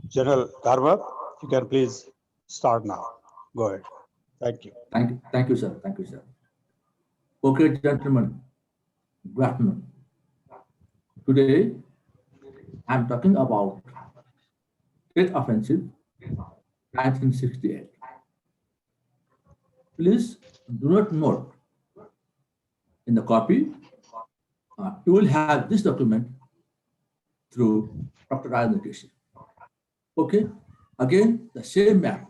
General Dharma, you can please start now. Go ahead. Thank you. Thank you, sir. Thank you, sir. Okay, gentlemen, good afternoon. Today, I'm talking about State Offensive 1968. Please do not note in the copy, you will have this document through Dr. Rajnakesh. Okay, again, the same map,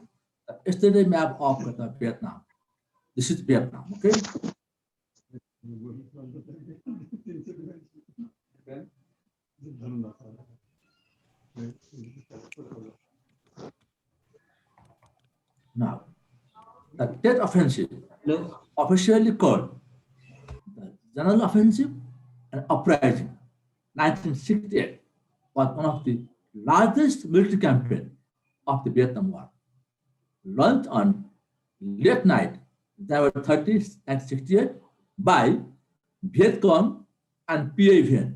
the yesterday map of Vietnam. This is Vietnam, okay? Now, the Tet Offensive, officially called the General Offensive and Uprising, 1968, was one of the largest military campaigns of the Vietnam War. Launched on late night, January 30, 1968, by Viet Cong and PAVN,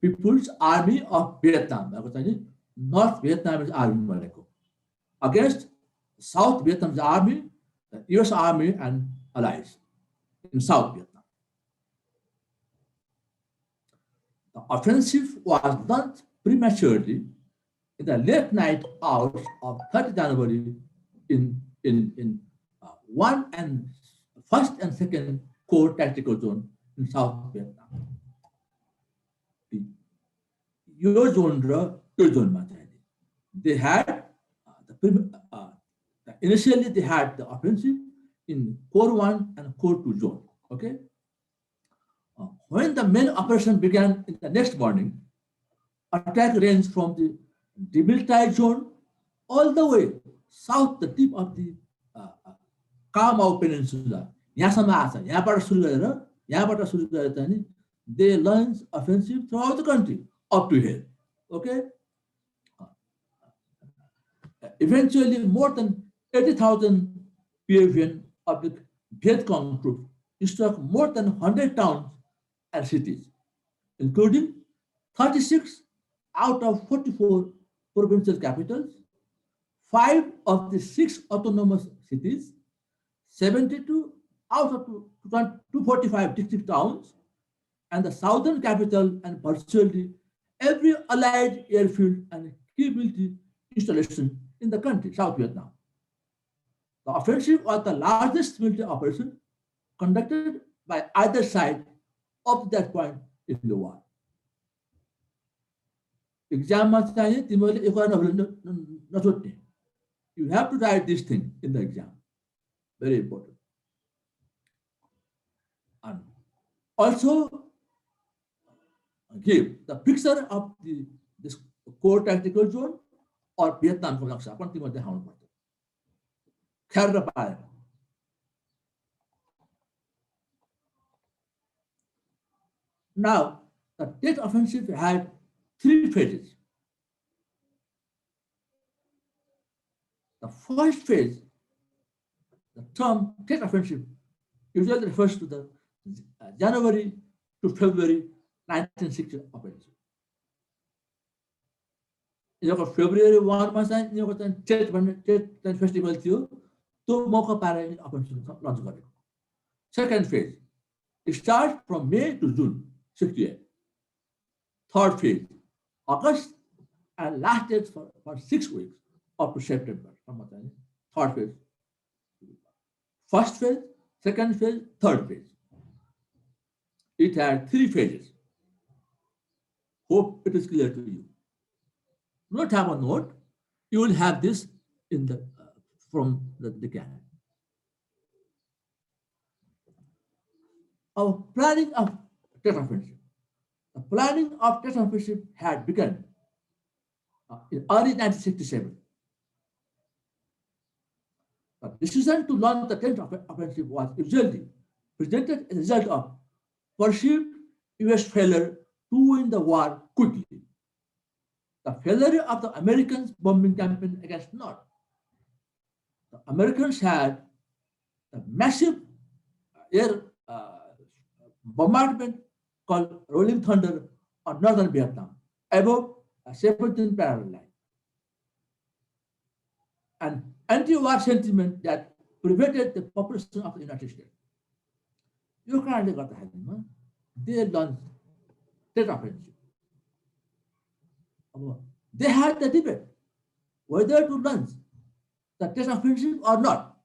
People's Army of Vietnam, North Vietnamese Army, against South Vietnam's army, the US Army and allies in South Vietnam. The offensive was launched prematurely in the late night hours of 30 January in 1st and 2nd Corps Tactical Zone in South Vietnam. Your zone, they had initially they had the offensive in Corps 1 and Corps 2 zone. Okay. When the main operation began in the next morning, attack ranged from the demilitarized zone all the way south, the tip of the Kamau Peninsula. They launched offensive throughout the country up to here. Okay. Eventually, more than 80,000 PAVN of the Viet Cong troops struck more than 100 towns and cities, including 36 out of 44 provincial capitals, 5 of the 6 autonomous cities, 72 out of 245 district towns, and the southern capital, and virtually every allied airfield and key military installation in the country, South Vietnam. The offensive was the largest military operation conducted by either side up to that point in the war. Exam, you have to write this thing in the exam. Very important. And also give the picture of this core tactical zone or Vietnam. Now, the Tet Offensive had 3 phases. The first phase, the term Tet Offensive, usually refers to the January to February 1960 offensive. February 1 month, Tet festival launch. Second phase, it starts from May to June 68. Third phase, August, and lasted for 6 weeks up to September. Third phase. First phase, second phase, third phase. It had 3 phases. Hope it is clear to you. Do not have a note. You will have this in the from the can. Our planning of Tet Offensive. The planning of Tet Offensive had begun in early 1967. The decision to launch the Tet Offensive was usually presented as a result of perceived US failure to win the war quickly. The failure of the Americans' bombing campaign against North. The Americans had a massive air bombardment called Rolling Thunder on northern Vietnam, above a 17th parallel line. and anti-war sentiment that prevented the population of the United States. यो कारणले गर्दाखेरिमा they launched trade offensive. They had the debate whether to launch the trade offensive or not.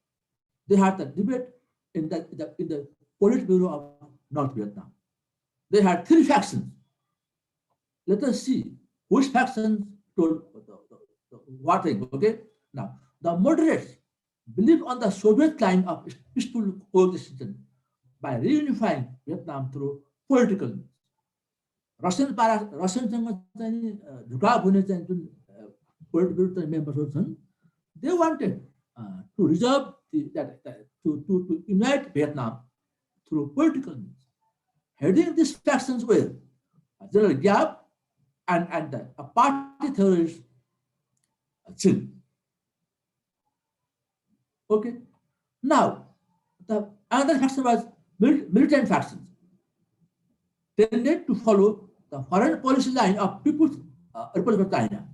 They had the debate in the Politburo of North Vietnam. They had three factions. Let us see which faction told what thing. Okay. Now the moderates believe on the Soviet line of peaceful coexistence by reunifying Vietnam through political means. Russianसँग चाहिँ झुकाव हुने चाहिँ जुन political मेम्बर्सहरू छन्, they wanted to resolve to unite Vietnam through political means. Heading these factions were General Giap and a party theorist Chin. Okay. Now, the another faction was militant factions, tended to follow the foreign policy line of People's Republic of China.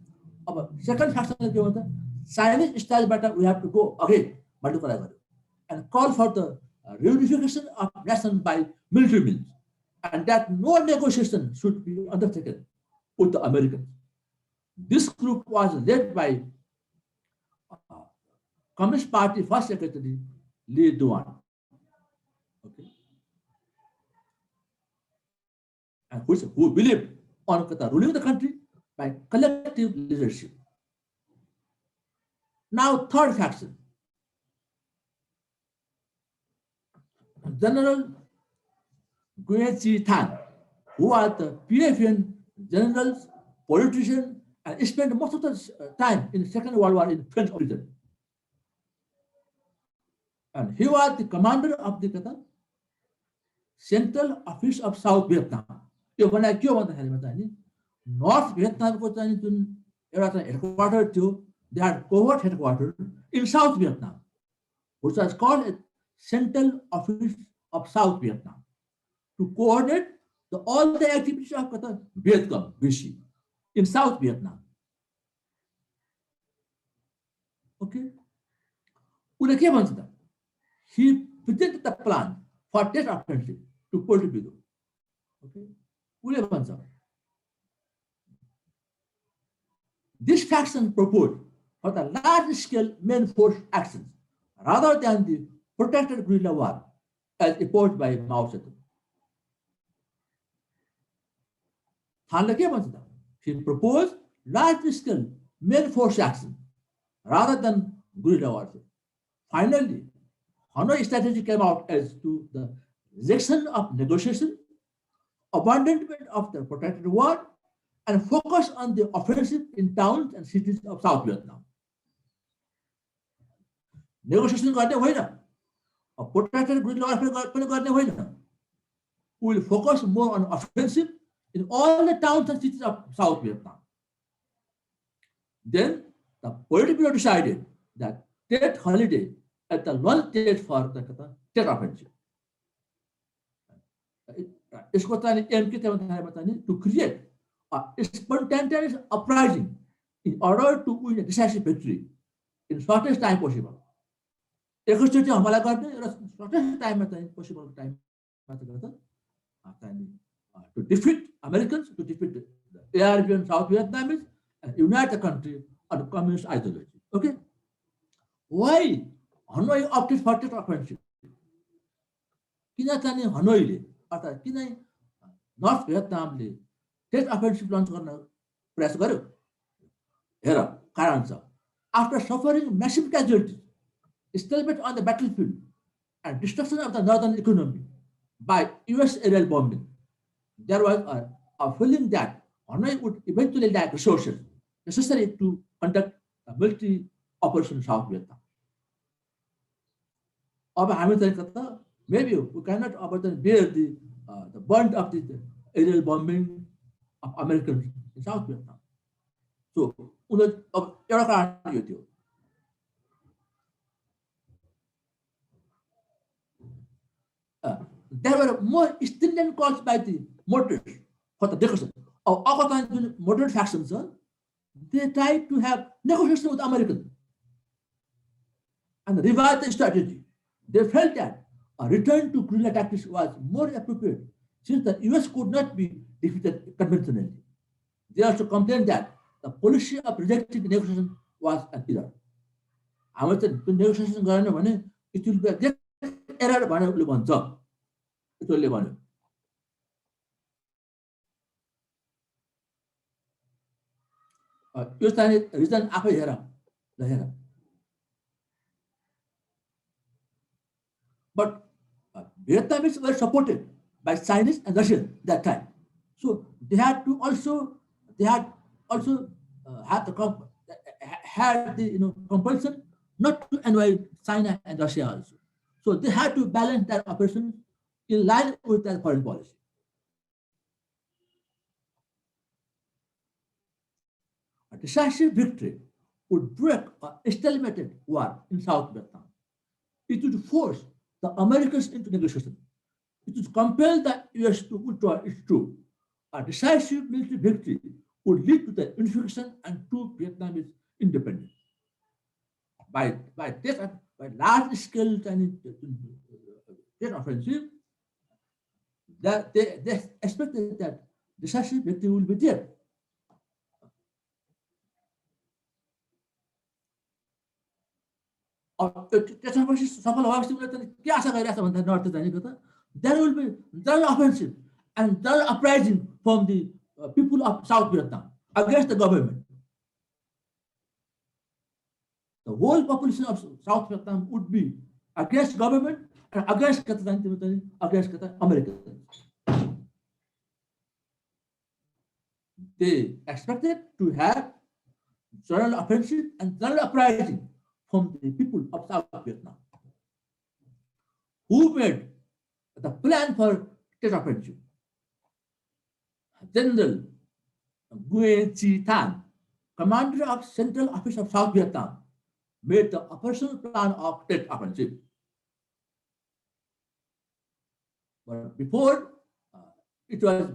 Second faction is Chinese style better, we have to go again and call for the reunification of nation by military means, and that no negotiation should be undertaken with the Americans. This group was led by Communist Party First Secretary Lee Duan. Okay. And who believed on ruling the country by collective leadership. Now, third faction. General Nguyen Chi Thanh, who was the PFN general, politician, and spent most of the time in the Second World War in French origin. And he was the commander of the Central Office of South Vietnam. यो भने के हो भन्दाखेरिमा चाहिँ नि north भियतनामको चाहिँ जुन एउटा चाहिँ headquarter थियो, they had covert headquarters in South Vietnam, which was called Central Office of South Vietnam, to coordinate all the activities of Vietcong, VC, in South Vietnam. Okay. उसले के भन्छ त? He presented the plan for trade offensive to Politburo. Okay. उसले भन्छ this faction proposed for the large-scale main force actions rather than the protected guerrilla war as imposed by Mao Zedong. थानले के भन्छ त? He proposed large-scale main force action rather than guerrilla warfare. Finally, Hanoi strategy came out as to the rejection of negotiation, abandonment of the protected war, and focus on the offensive in towns and cities of South Vietnam. Negotiation गर्ने होइन, protected guerrilla warfare पनि गर्ने होइन. We will focus more on offensive in all the towns and cities of South Vietnam. Then the Politburo decided that state holiday at the launch date for the state offensive. यसको चाहिँ M के थियो भन्दाखेरि चाहिँ to create a spontaneous uprising in order to win a decisive victory in shortest time possible. एकैचोटि हमला गर्ने र shortest time मा चाहिँ possible time मा चाहिँ to defeat Americans, to defeat the ARV and South Vietnamese, and unite the country under communist ideology. Okay? Why Hanoi opted for trade offensive? किन चाहिँ हनोईले अर्थात् किन नर्थ भियतनामले ट्रेड अफेन्सिभ लन्च गर्न प्रयास गर्यो? हेर, कारण छ. After suffering massive casualties, stalemate on the battlefield, and destruction of the northern economy by US aerial bombing, there was a feeling that Hanoi would eventually lack resources necessary to conduct a military operation in South Vietnam. अब हामी चाहिँ कता maybe we cannot bear the brunt of the aerial bombing of Americans in South Vietnam. So, एउटा कारण यो थियो. There were more stringent calls by the moderates for the negotiation. Moderate factions, they tried to have negotiation with Americans. and revised the strategy. They felt that a return to guerrilla tactics was more appropriate since the US could not be defeated conventionally. They also complained that the policy of rejecting negotiation was an error. हाम्रो चाहिँ त्यो negotiation गरेन भने it will be great error भनेर उसले भन्छ उसले भन्यो यो चाहिँ रिजन आफै हेर ल हेर but Vietnamese were supported by Chinese and Russians that time, so they had also had the compulsion not to annoy China and Russia also. So they had to balance their operations in line with their foreign policy. A decisive victory would break a stalemated war in South Vietnam. It would force the Americans into negotiation. It would compel the US to withdraw its troops. A decisive military victory would lead to the unification and true Vietnamese independence. By large-scale Chinese offensive, they expected that decisive victory will be there. सफल भएपछि के आशा गरिरहेछ भन्दा north जानेको त there will be general offensive and general uprising from the people of South Vietnam against the government. The whole population of South Vietnam would be against government and against Americans. They expected to have general offensive and general uprising from the people of South Vietnam, who made the plan for state offensive. General Nguyen Chi Thanh, commander of Central Office of South Vietnam, made the operational plan of state offensive. But before it was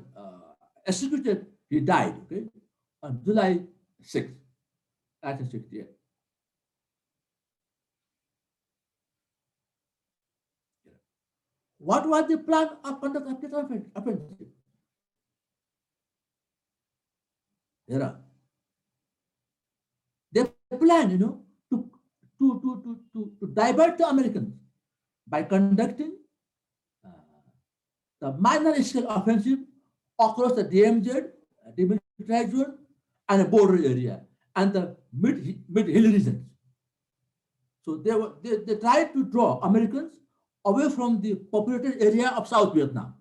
executed, he died, okay, on July 6, 1968. What was the plan of conduct of state offensive? They planned, to divert the Americans by conducting the minor scale offensive across the DMZ, demilitarized zone, and the border area, and the mid-hill regions. So they tried to draw Americans away from the populated area of South Vietnam.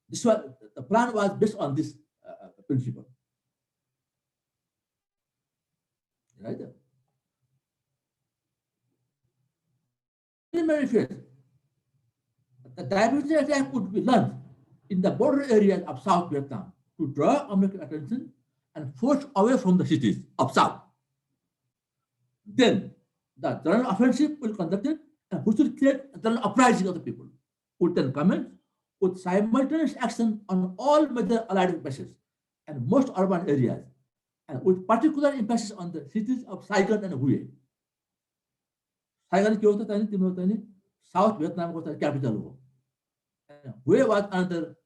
This was the plan was based on this principle. Right? In many phases, the diversion attack would be launched in the border areas of South Vietnam to draw American attention and force away from the cities of South. Then the general offensive will be conducted and which will create a general uprising of the people, would then commence with simultaneous action on all major allied bases and most urban areas, and with particular emphasis on the cities of Saigon and Hue. Saigon is South Vietnam was the capital. Hue was another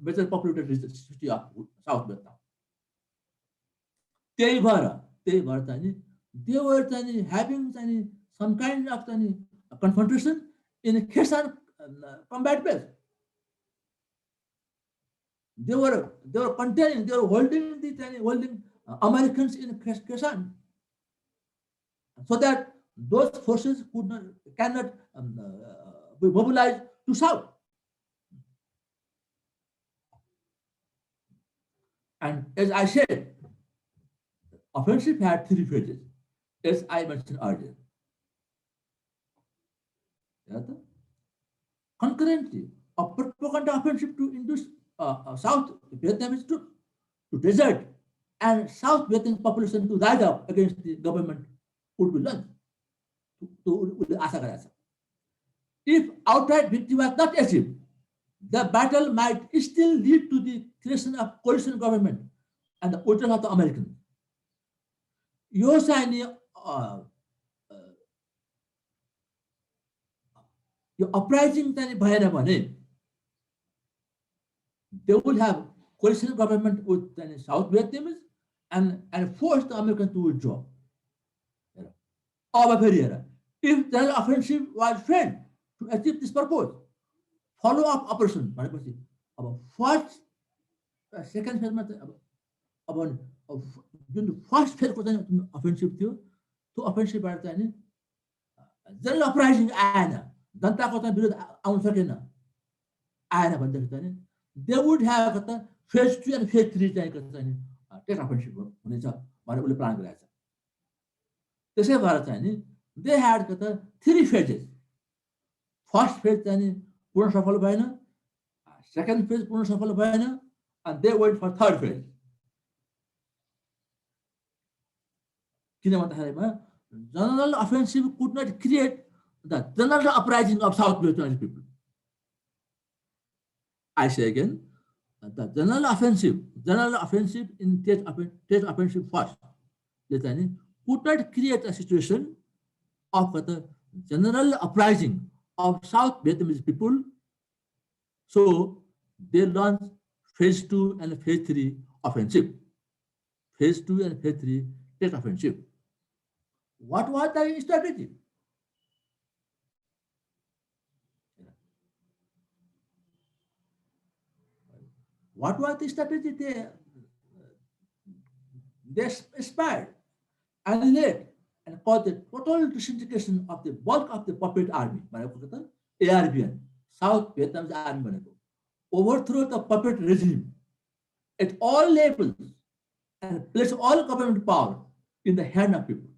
major populated city of South Vietnam. They were having some kind of confrontation in a Kherson combat base. They were holding Americans in Kherson, so that those forces cannot be mobilized to South. And as I said, offensive had three phases, as I mentioned earlier. Concurrently, a propaganda offensive to induce South Vietnamese troops to desert and South Vietnamese population to rise up against the government would be launched. If outright victory was not achieved, the battle might still lead to the creation of coalition government and the withdrawal of the Americans. यो चाहिँ यो अपराइजिङ चाहिँ भएन भने they will have coalition government with South Vietnamese and force the Americans to withdraw. If the offensive was failed to achieve this purpose, follow-up operation भनेपछि अब first second फेजमा अब जुन first फेजको चाहिँ offensive थियो त्यो अफेन्सिभबाट चाहिँ नि जनरल अपराइजिङ आएन, जनताको चाहिँ विरोध आउन सकेन, आएन भनेदेखि चाहिँ they would have phase 2 and phase 3 चाहिँ टेस्ट अफेन्सिभ हुनेछ भनेर उसले प्लान गरेको छ। त्यसै भएर चाहिँ नि they had 3 phases। First phase चाहिँ नि पूर्ण सफल भएन, सेकेन्ड फेज पूर्ण सफल भएन, and they went for third phase। किन भन्दाखेरिमा general offensive could not create the general uprising of South Vietnamese people। I say again, the general offensive in Tet offensive first, could not create a situation of the general uprising of South Vietnamese people. So they launched phase 2 and phase 3 offensive. Phase 2 and phase 3 Tet offensive. What was the strategy? What was the strategy they aspired and led and caused the total disintegration of the bulk of the puppet army, ARVN, South Vietnam's army, overthrow the puppet regime at all levels and place all government power in the hand of people.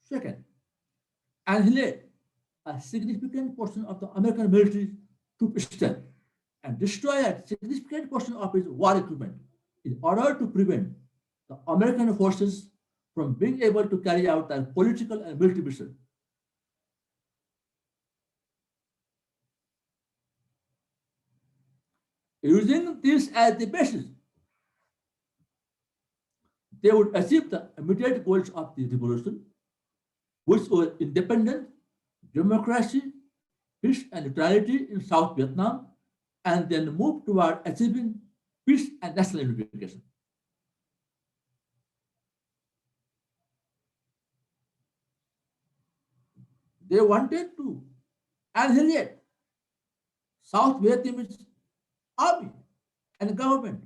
Second, annihilate a significant portion of the American military troop strength and destroy a significant portion of its war equipment in order to prevent the American forces from being able to carry out their political and military mission. Using this as the basis, they would achieve the immediate goals of the revolution, which were independence, democracy, peace and neutrality in South Vietnam, and then move toward achieving peace and national unification. They wanted to annihilate South Vietnamese army and government.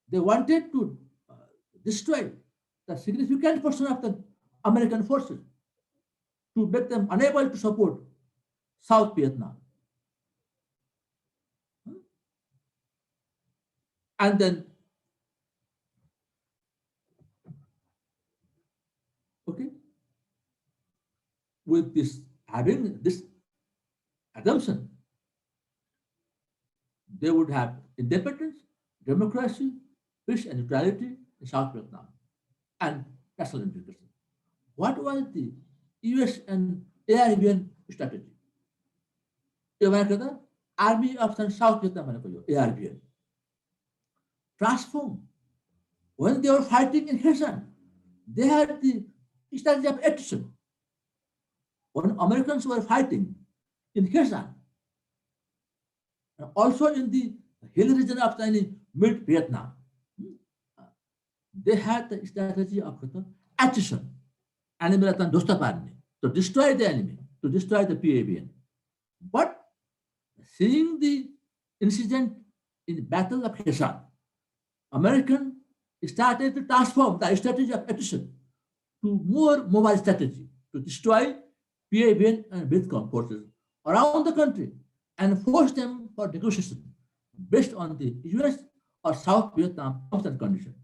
They wanted to destroy the significant portion of the American forces to make them unable to support South Vietnam. And then, okay, with this, having this assumption, they would have independence, democracy, peace and neutrality in South Vietnam, and national unification. What was the US and ARVN strategy? Army of South Vietnam, ARVN. Transform. When they were fighting in Kherson, they had the strategy of attrition. When Americans were fighting in Kherson, and also in the hill region of mid-Vietnam, they had the strategy of attrition, to destroy the enemy, to destroy the PAVN. But seeing the incident in the Battle of Kherson, American started to transform the strategy of attrition to more mobile strategy to destroy PAVN and Vietcong forces around the country and force them for negotiation based on the US or South Vietnam terms and conditions.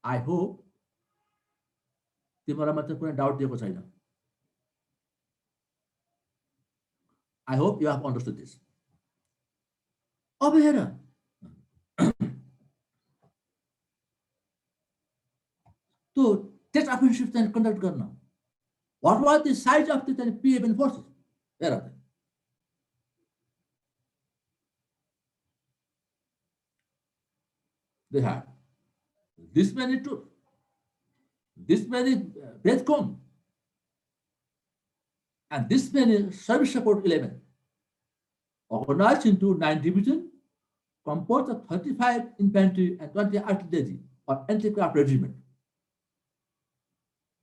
I hope तिमीलाई मात्र कुनै doubt दिएको छैन. I hope you have understood this. अब हेर तो test offensive चाहिँ conduct गर्न what was the size of the PAVN forces? हेर त they had this many troops. this many Vietcong, and this many service support 11, organized into 9 divisions, composed of 35 infantry and 20 artillery or anti-craft regiment.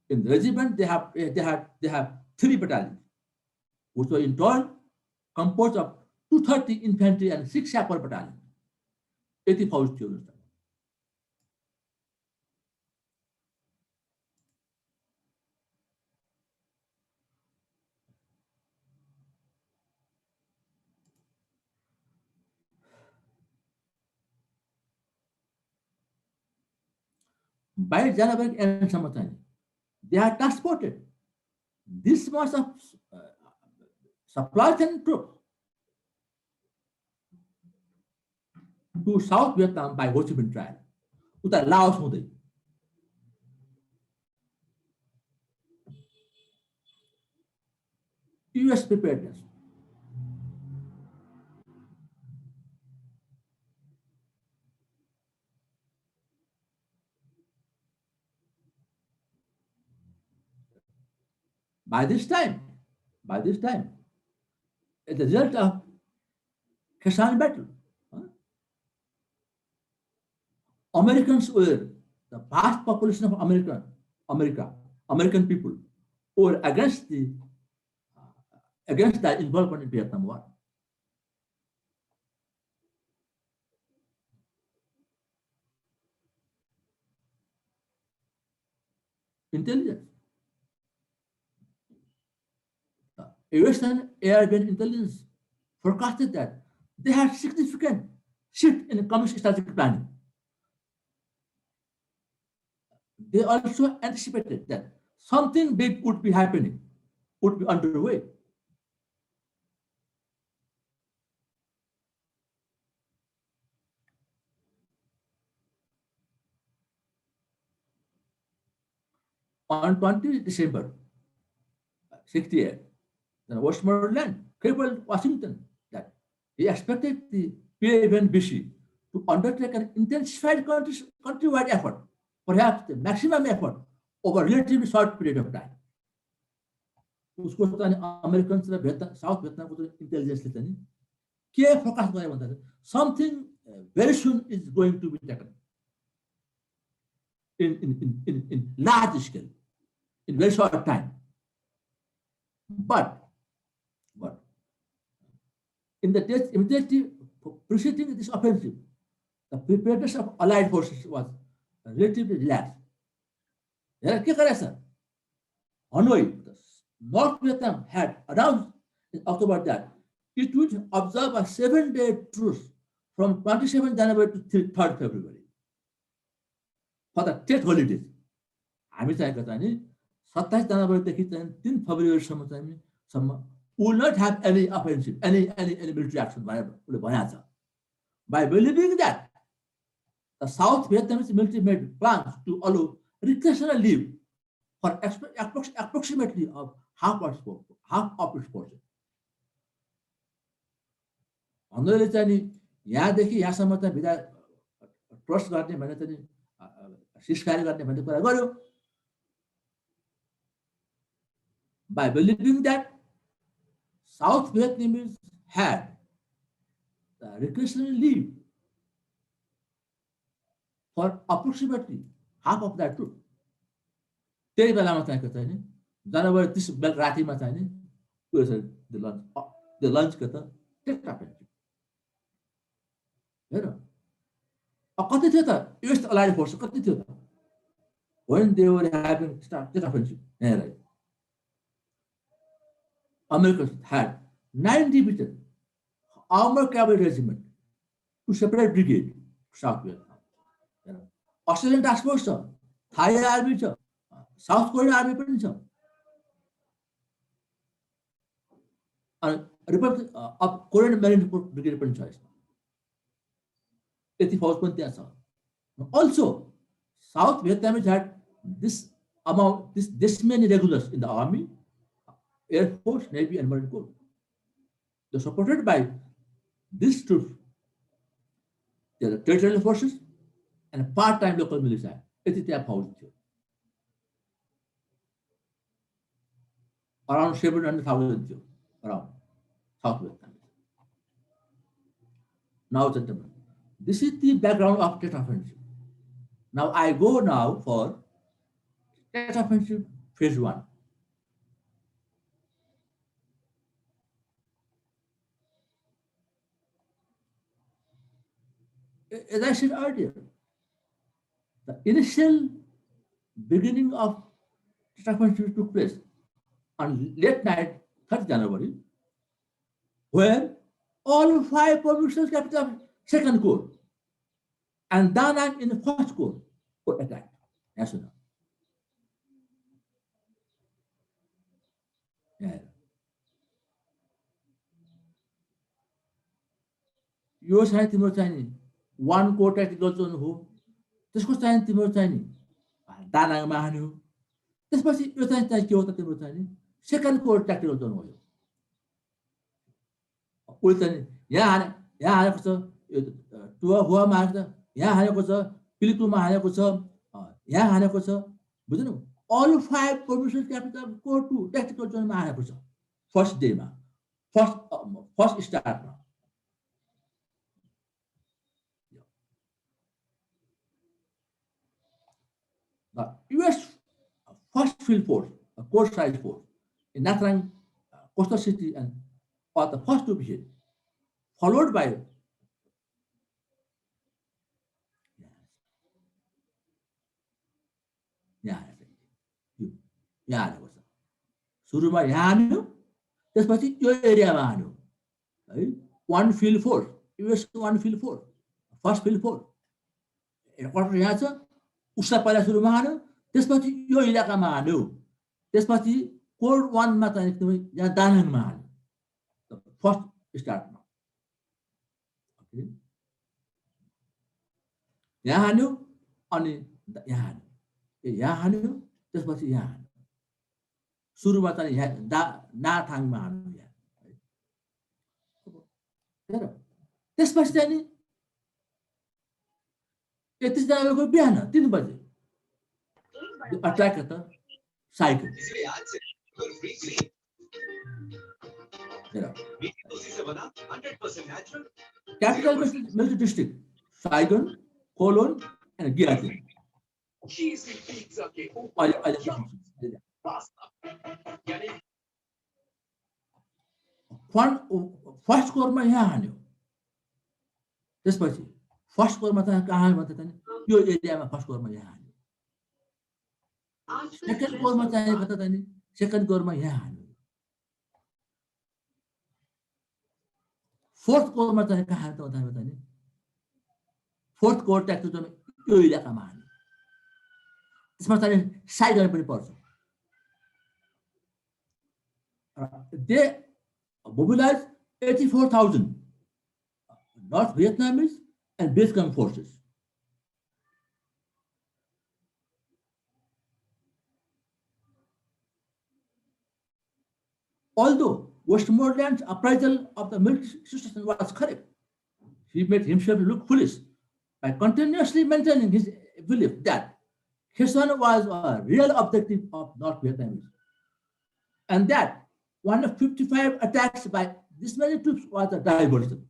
In the regiment, they have 3 battalions, which were in turn composed of 230 infantry and 6 sapper battalions. 80 फौज थियो उनीहरुसँग। By January endसम्म चाहिँ they had transported this much of supplies and troops to South Vietnam by Ho Chi Minh Trail, उता Laos हुँदै। US preparedness. By this time, as a result of Khasan battle, Americans were, the vast population of American people were against the involvement in Vietnam War. Intelligence. US and airborne intelligence forecasted that they had significant shift in communist strategic planning. They also anticipated that something big would be happening, would be underway. On 20 December 68, the Westmoreland cabled Washington that he expected the PAVN-BC to undertake an intensified countrywide effort, perhaps the maximum effort over a relatively short period of time. उसको चाहिँ Americans र south भियतनामको इन्टेलिजेन्सले चाहिँ के focus गरे भन्दा something very soon is going to be taken in large scale, in very short time. But in the days immediately preceding this offensive, the preparedness of Allied forces was relatively relaxed. के गरेछ? Hanoi, North Vietnam had announced in October that it would observe a 7-day truce from 27 January to 3rd February for the state holidays. हामी चाहेको चाहिँ नि 27 जनवरीदेखि चाहिँ 3 फेब्रुअरीसम्म will not have any offensive, any military action, by believing that the South Vietnamese military made plans to allow recreational leave for approximately half of its forces. हनुले चाहिँ नि यहाँदेखि यहाँसम्म चाहिँ भिजा ट्रस्ट गर्ने भने चाहिँ सिजफायर गर्ने भन्ने कुरा गर्यो। By believing that South Vietnamese had the recreational leave for approximately half of that troop. त्यही बेलामा चाहिँ नि जनवरी 30 बेलुका रातिमा चाहिँ नि the lunch के त टेक अफेन्सिभ हेर कति थियो त US Allied force कति थियो त when they were having Tet offensive हेर Americans had 9 divisions armored cavalry regiment to separate brigade to South Vietnam. Australian task force छ, Thai army छ, South Korean army पनि छ, and Republic of Korean Marine Brigade पनि छ यसमा। यति फौज पनि त्यहाँ छ। Also, South Vietnamese had this many regulars in the army, Air Force, Navy, and Marine Corps. They're supported by these troops. They are territorial forces and part-time local militia. यति त्यहाँ फौज थियो। around 700,000 around South Vietnam. Now, gentlemen, this is the background of Tet Offensive. Now I go now for Tet Offensive phase 1. As I said earlier, the initial beginning of Tet Offensive took place on late night 3rd January, where all 5 provincial capitals of Second Corps and Da Nang in the First Corps were attacked. As you know. Yeah. यो चाहिँ तिम्रो चाहिँ नि 1 core tactical zone हो, त्यसको चाहिँ तिम्रो चाहिँ नि दानाङमा हान्यो, त्यसपछि यो चाहिँ के हो त तिम्रो चाहिँ नि सेकेन्ड कोर ट्याक्टिकल जोन हो। उयो चाहिँ यहाँ हानेको छ, यो टुवा हुवामा हानेको छ, यहाँ हानेको छ, पिलिकुमा हानेको छ, यहाँ हानेको छ, बुझ्नु? अल 5 प्रोभिन्सियल क्यापिटल कोर 2 ट्याक्टिकल जोनमा हानेको छ फर्स्ट डेमा, first स्टार्टमा। The US First Field Force, a core size force in Natrang, coastal city, and for the first division, followed by सुरुमा यहाँ हान्यो, त्यसपछि यो एरियामा हान्यो है। 1 field force, US 1 field force, first field force headquarter यहाँ छ, उसलाई पहिला सुरुमा हान्यो, त्यसपछि यो इलाकामा हान्यो, त्यसपछि कोर 1 मा चाहिँ एकदमै यहाँ दानाङमा हान्यो फर्स्ट स्टार्टमा। यहाँ हान्यो अनि यहाँ हान्यो, त्यसपछि यहाँ हान्यो, सुरुमा चाहिँ यहाँ नाथाङमा हान्यो यहाँ। त्यसपछि चाहिँ नि 31 जनवरीको बिहान 3 बजे अट्याक त cycle capital military district Saigon, Kolon, and Giatin. First korma यहाँ हान्यो, त्यसपछि फर्स्ट कोरमा चाहिँ कहाँ भन्छ त यो एरियामा फर्स्ट कोरमा यहाँ हान्यो, सेकेन्ड कोरमा चाहिँ कता त नि सेकेन्ड कोरमा यहाँ हान्यो, फोर्थ कोरमा चाहिँ कहाँ त बतायो नि फोर्थ कोर ट्याक्टिकल जोन यो इलाकामा हान्यो, त्यसमा चाहिँ साइगन पनि पर्छ। They mobilized 84,000 North Vietnamese and Vietcong forces. Although Westmoreland's appraisal of the military situation was correct, he made himself look foolish by continuously maintaining his belief that Kherson was a real objective of North Vietnamese, and that one of 55 attacks by this many troops was a diversion.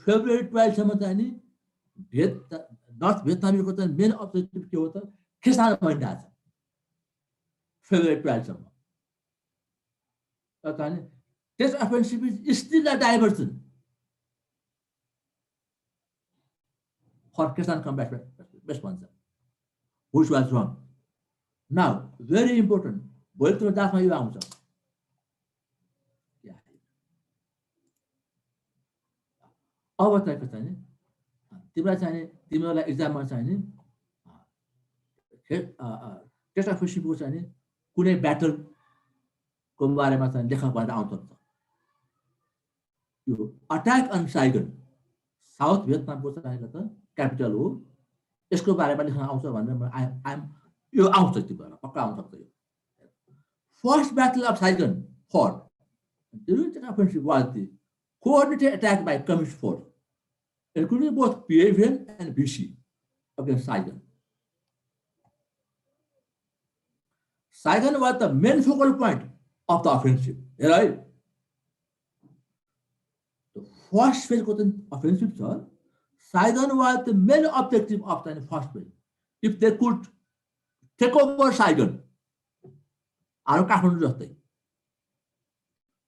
February 12 North Vietnamको चाहिँ main objective के हो त खेसान भइरहेको छ February 12 This offensive is still a diversion for Kherson combat response, which was wrong. Now, very important, भोलि तिम्रो दासमा यो आउँछ, अब चाहिँ के चाहिँ तिमीलाई चाहिँ तिमीलाई एक्जाममा चाहिँ नि टेस्ट अफिसको चाहिँ नि कुनै ब्याटलको बारेमा चाहिँ लेखा परेर आउँछ। यो अट्याक अन साइगन साउथ भियतनामको चाहिँ त क्यापिटल हो, यसको बारेमा लेख्न आउँछ भनेर यो आउँछ, तिमीलाई पक्का आउँछ। First battle of Saigon for during the offensive was the coordinated attack by communist force, including both PAVN and BC against Saigon. Saigon was the main focal point of the offensive. Right? The first phase of the offensive, sir, Saigon was the main objective of the first phase. If they could take over Saigon,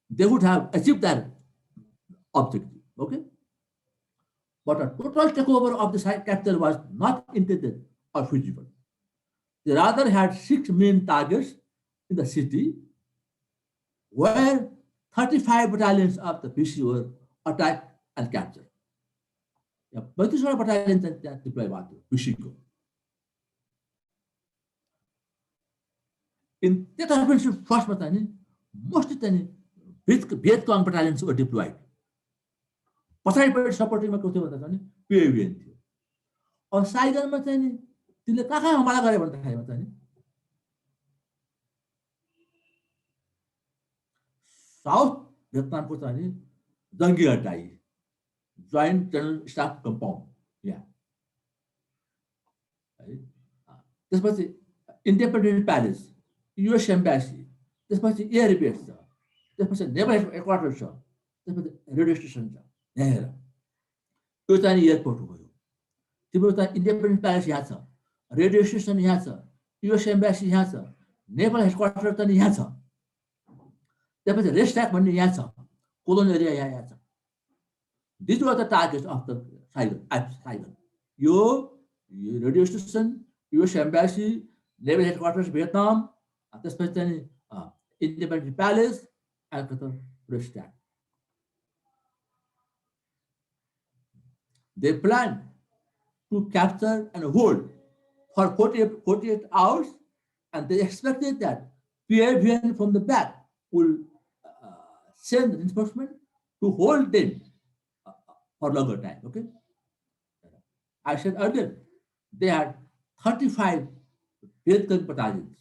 they would have achieved that objective. Okay? But a total takeover of the capital was not intended or feasible. They rather had 6 main targets in the city where 35 battalions of the PC were attacked and captured. Yeah, 32 battalions that deployed to PC. In that offensive first battalion, most of the Vietcong battalions were deployed. पछाडिपट्टि सपोर्टिङमा को थियो भन्दा चाहिँ PAVN थियो अब साइगनमा चाहिँ नि तिनले कहाँ हमला गरे भन्दाखेरि चाहिँ साउथ भियतनामको चाहिँ नि जङ्गी अड्डाई जोइन्ट जनरल स्टाफ कम्पाउन्ड यहाँ है त्यसपछि इन्डिपेन्डेन्ट प्यालेस युएस एम्बेसी त्यसपछि एयर बेस छ त्यसपछि नेभल हेडक्वार्टर छ त्यसपछि रेडियो स्टेसन छ यहाँ हेर त्यो चाहिँ एयरपोर्ट भयो तिम्रो त इन्डिपेन्डेन्ट प्यालेस यहाँ छ रेडियो स्टेसन यहाँ छ युएस एम्बेसी यहाँ छ नेभल हेडक्वार्टर चाहिँ यहाँ छ त्यसपछि रेस्ट्याक भन्ने यहाँ छ कोलोन एरिया यहाँ छ this was the target of the Saigon यो radio station US embassy naval headquarters Vietnam त्यसपछि चाहिँ इन्डिपेन्डेन्ट प्यालेस एन्ड रेस्ट्याक They planned to capture and hold for 48 hours, and they expected that PAVN from the back will send reinforcement to hold them for longer time. Okay, I said earlier they had 35 Vietcong battalions.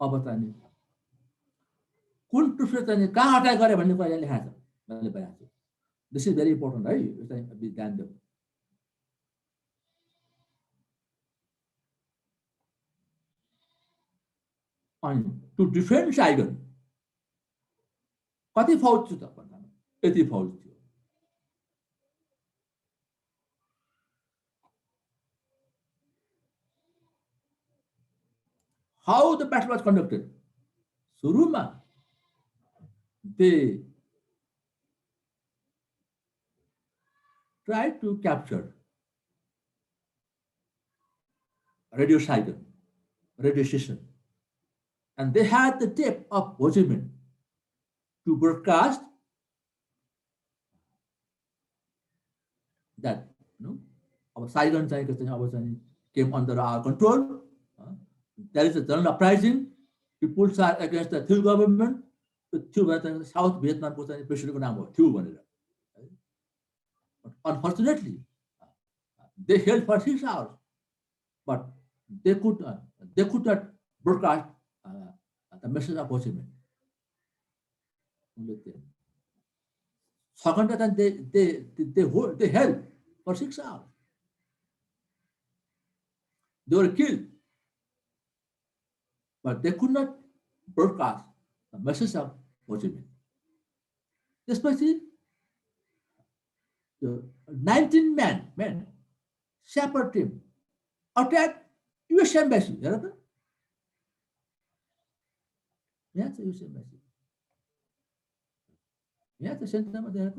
अब चाहिँ कुन ट्रुपले चाहिँ कहाँ attack गरे भन्ने कुरा लेखा छ मैले भनेको छु दिस इज भेरी इम्पोर्टेन्ट है यो चाहिँ ध्यान देऊ अनि टु डिफेन्ड साइगन कति फौज थियो त भन्दा यति फौज थियो how the battle was conducted. Suruma, they tried to capture radio Saigon, radio station, and they had the tape of Ho Chi Minh to broadcast that our Saigon came under our control. There is a general uprising. People are against the Thieu government. South Vietnam was an president of Thieu. But unfortunately, they held for 6 hours, but they could not broadcast the message of Ho Chi Minh. Second time they held for 6 hours. They were killed. But they could not broadcast the message of Ho Chi Minh. Especially the 19 men, shepherd team, attacked US Embassy. Yes, US Embassy. Yes, the center there.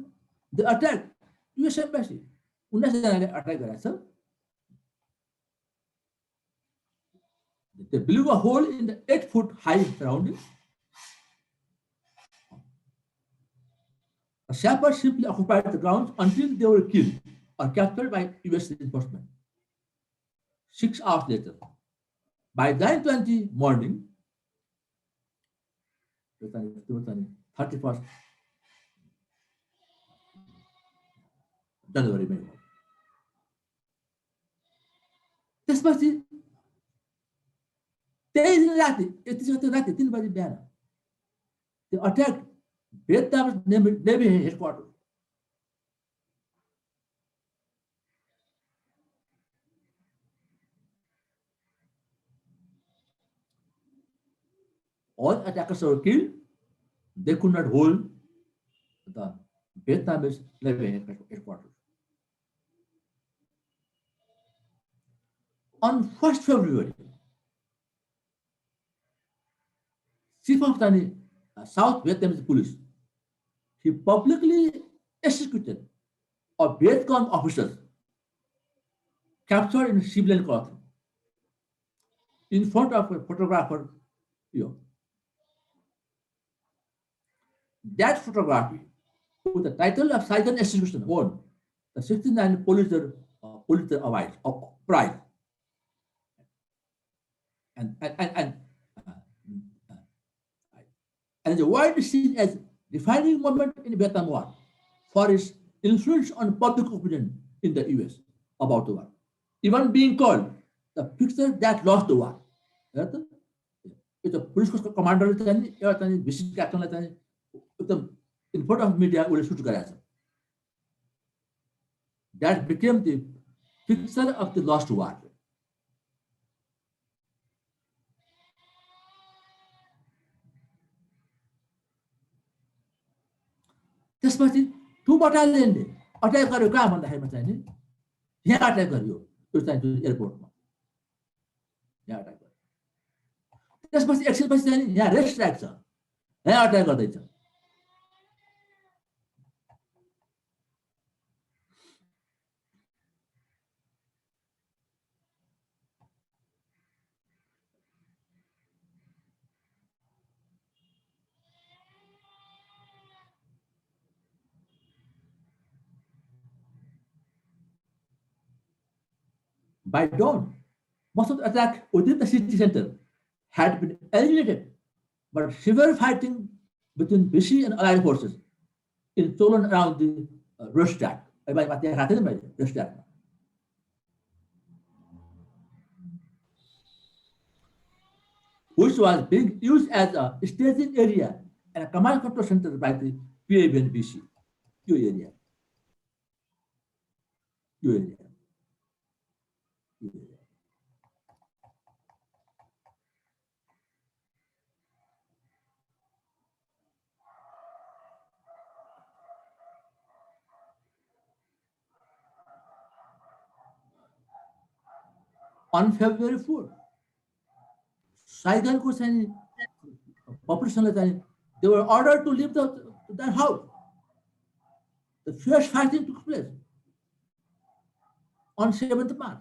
They attacked US Embassy. Attack. They blew a hole in the 8-foot high surrounding. The shepherds simply occupied the grounds until they were killed or captured by US reinforcement. 6 hours later, by 9:20 morning, 31st January, त्यसपछि 23 राति 3 बजे बिहान त्यो attack Vietnam's Navy headquarters. All attackers were killed. They could not hold the Vietnamese Navy headquarters. On 1st February, Chief of the South Vietnamese police, he publicly executed a Vietcong officer captured in civilian clothing in front of a photographer. That photography, with the title of Saigon Execution, won the 69 Pulitzer Prize. And, and, and, uh, uh, and is widely seen as defining moment in Vietnam War for its influence on public opinion in the US about the war, even being called the picture that lost the war. It's a police commander vice captain in front of media will shoot गरेछ. That became the picture of the lost war. त्यसपछि to बटालियनले attack गर्यो कहाँ भन्दाखेरिमा चाहिँ नि यहाँ attack गर्यो त्यो चाहिँ एयरपोर्टमा यहाँ अट्याक गर्यो. त्यसपछि एकछिनपछि चाहिँ नि यहाँ रेस्ट राख्छ यहाँ अट्याक गर्दैछ. By dawn, most of the attack within the city center had been eliminated, but severe fighting between BC and Allied forces in Tolan around the Rostad. Which was being used as a staging area and a command control center by the PAB and BC. Your area. Your area. On February 4, Saigon population, they were ordered to leave their house. The fierce fighting took place on 7th March.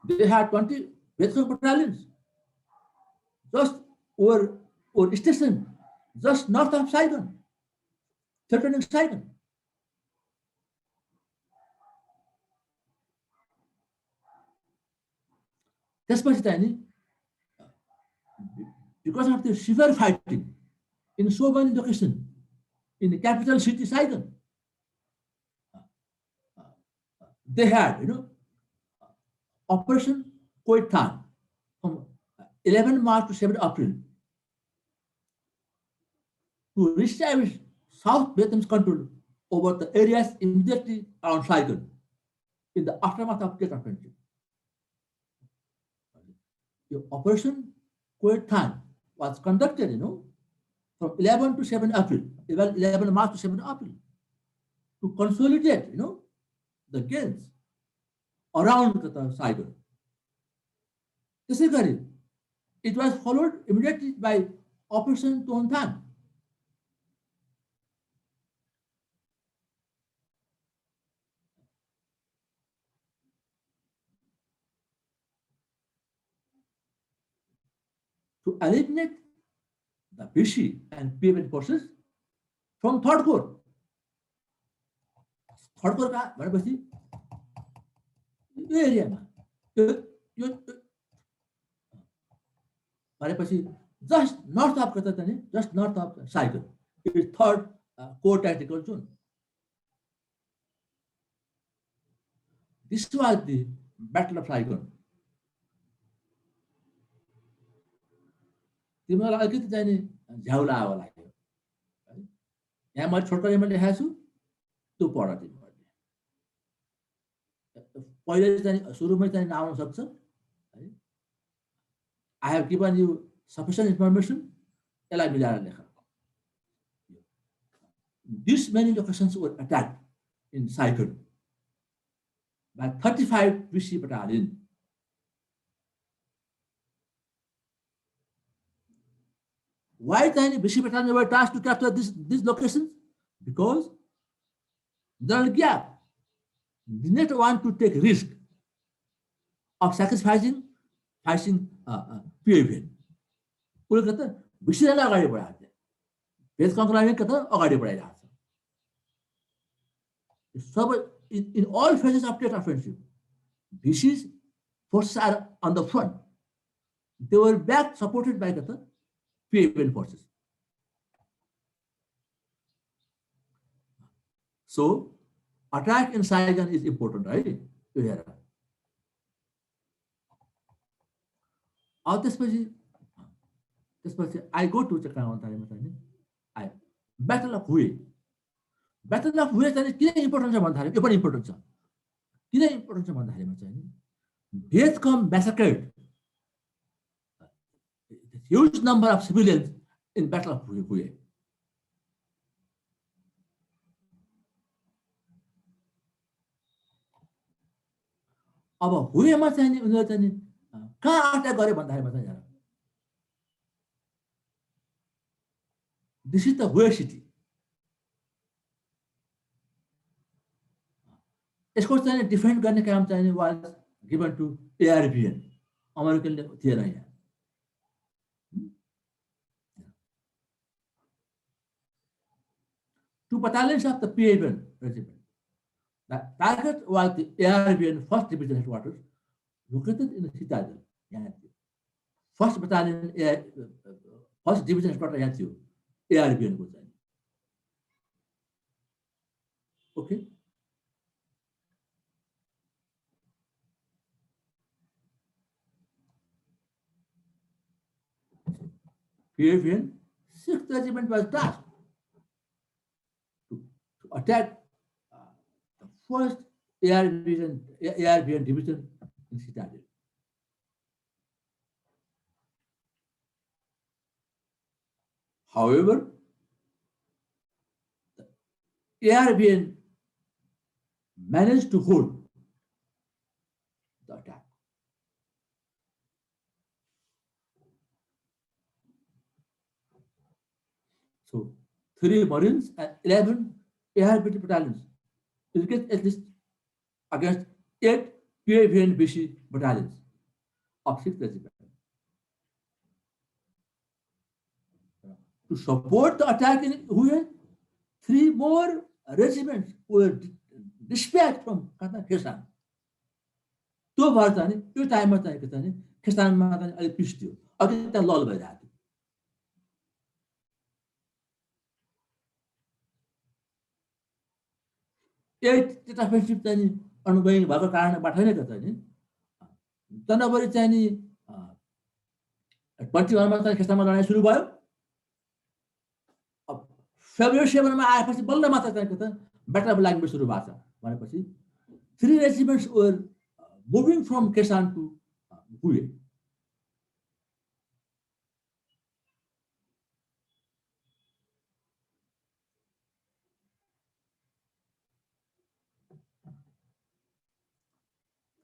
They had 20 Vietcong battalions just were stationed just north of Saigon, threatening Saigon. त्यसपछि चाहिँ नि because of the severe fighting in so many locations in the capital city Saigon, they had Operation Coit Than from 11 March to 7 April to reestablish South Vietnam's control over the areas immediately around Saigon in the aftermath of Tet Offensive. The Operation Coit Than was conducted, from 11 to 7 April, 11 March to 7 April, to consolidate, the gains around Saigon. It was followed immediately by Operation Ton Than. To eliminate the BC and PAB forces from Third Corps. Third Corps का भनेपछि यो एरियामा यो भनेपछि just north of just north of Saigon. It is Third Corps Tactical Zone. This was the Battle of Saigon. तिमीलाई अलिकति चाहिँ नि झ्याउला आवा लाग्यो है। यहाँ मैले छोटकरीमा लेखाएको छु, त्यो पढ तिमीहरूले। पहिले चाहिँ सुरुमै चाहिँ नआउन सक्छ है। I have given you sufficient information, यसलाई मिलाएर लेख। This many locations were attacked in Saigon by 35 BC battalion. Why tiny BC battalion were tasked to capture these locations? Because General Gap did not want to take risk of sacrificing PAVN. उसले कहता विषयलाई अगाडि बढाएको थियो, भेज कङ्क्लाइभले कहता अगाडि बढाइरहेको छ। In all phases of state offensive, BC's forces are on the front. They were back supported by the PAVN forces. So, attack in Saigon is important, right? You hear that? I go to Chakra. Battle of Hue. Battle of Hue चाहिँ किन important छ भन्दाखेरि यो पनि important छ। किन important छ भन्दाखेरिमा चाहिँ Vietcong massacred huge number of civilians in Battle of Hue. अब हुएमा चाहिँ नि उनीहरु चाहिँ नि कहाँ अट्याक गरे भन्दाखेरिमा चाहिँ यहाँ This is the Hue city. यसको चाहिँ डिफेन्ड गर्ने काम चाहिँ was given to ARVN. अमेरिकनले थिएन यहाँ। Two battalions of the PAVN regiment. The target was the ARVN 1st Division headquarters located in the citadel. First battalion, 1st Division headquarters यहाँ थियो ARVN को चाहिँ। Okay. PAVN 6th Regiment was tasked to attack the 1st ARVN division in Citadel. However, the ARVN managed to hold the attack. So, 3 Marines and 11 ARVN battalions engaged at least against 8 PAVN BC battalions of 6th Regiment. To support the attack in Hue, 3 more regiments were dispatched from Khesan. त्यो भएर चाहिँ यो टाइममा चाहिँ के चाहिँ खेसानमा चाहिँ अलि पिस थियो, अघि त्यहाँ लल भइरहेको थियो। स्टेट अफेन्सिभ चाहिँ अनुभवी भएको कारणबाट नै त चाहिँ जनवरी चाहिँ नि 21 मा चाहिँ खेसानमा लडाइँ सुरु भयो। फेब्रुअरी 7 मा आएपछि बल्ल मात्र चाहिँ त ब्याटल अफ ल्याङ्ग्वेज सुरु भएको छ भनेपछि 3 regiments were moving from Kesan to Hue.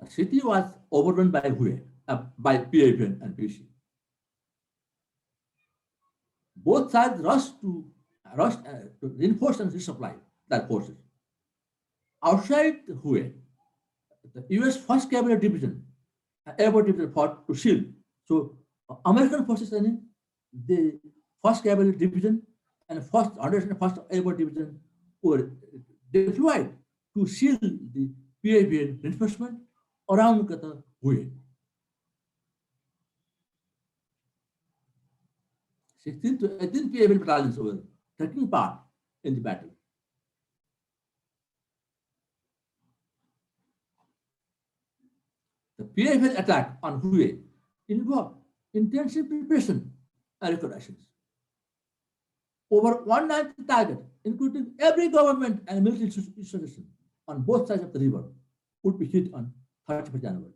The city was overrun by Hue, by PAVN and PC. Both sides rushed to reinforce and resupply their forces. Outside Hue, the US 1st Cavalry Division, Airborne Division fought to shield. So, American forces, the 1st Cavalry Division and 101st Airborne Division were deployed to shield the PAVN reinforcement around Hue. 16 to 18 PAVN battalions were taking part in the battle. The PAVN attack on Hue involved intensive preparation record rations. Over 190 targets, including every government and military institution on both sides of the river, would be hit on 31st January.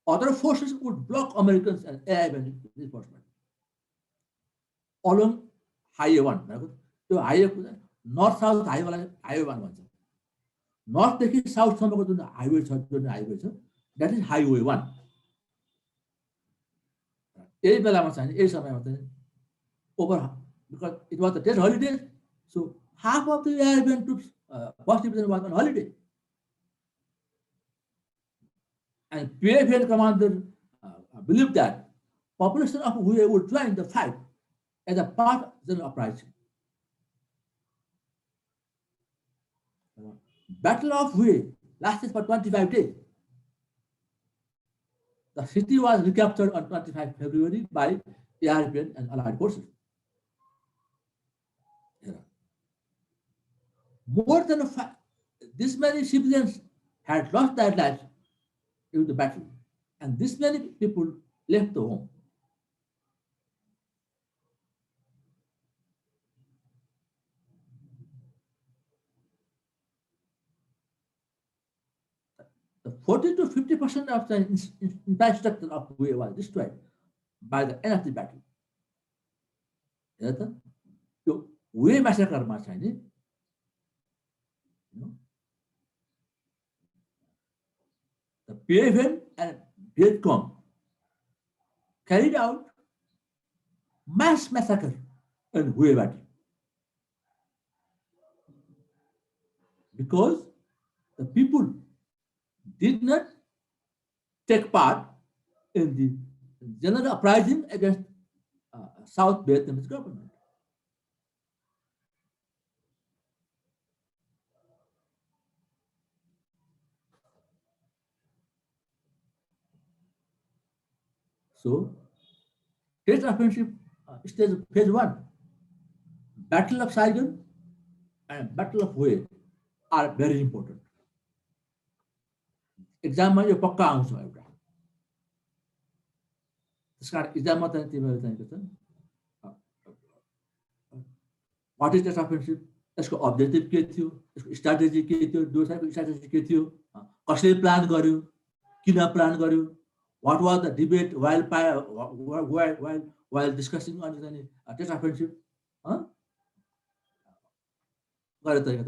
Other forces would block Americans and air reinforcement along Highway 1. त्यो highway north south highway 1 भन्छ नर्थदेखि साउथसम्मको जुन highway छ that is highway 1 यही बेलामा चाहिँ यही समयमा चाहिँ over because it was the days holiday so half of the airborne troops first division was on holiday and PFN commander believed that population of Hue would join the fight as a part of the uprising. Battle of Hue lasted for 25 days. The city was recaptured on 25 February by ARPN and allied forces. More than this many civilians had lost their lives during the battle, and this many people left the home. The 40 to 50% of the infrastructure of Hue was destroyed by the end of the battle. So, Hue massacre ma chahi the PFN and Vietcong carried out mass massacre in Hue battle because the people did not take part in the general uprising against South Vietnamese government. So, state offensive stage phase 1, Battle of Saigon and Battle of Hue are very important. Exam यो पक्का आउँछ एउटा त्यसकारण एक्जाममा चाहिँ तिमीहरु चाहिँ के छ what is that offensive यसको objective के थियो यसको स्ट्र्याटेजी के थियो दुईटाको स्ट्र्याटेजी के थियो कसले प्लान गर्यो किन प्लान गर्यो what was the debate while discussing on the टेस्ट अफेन्सिभ गरे त के त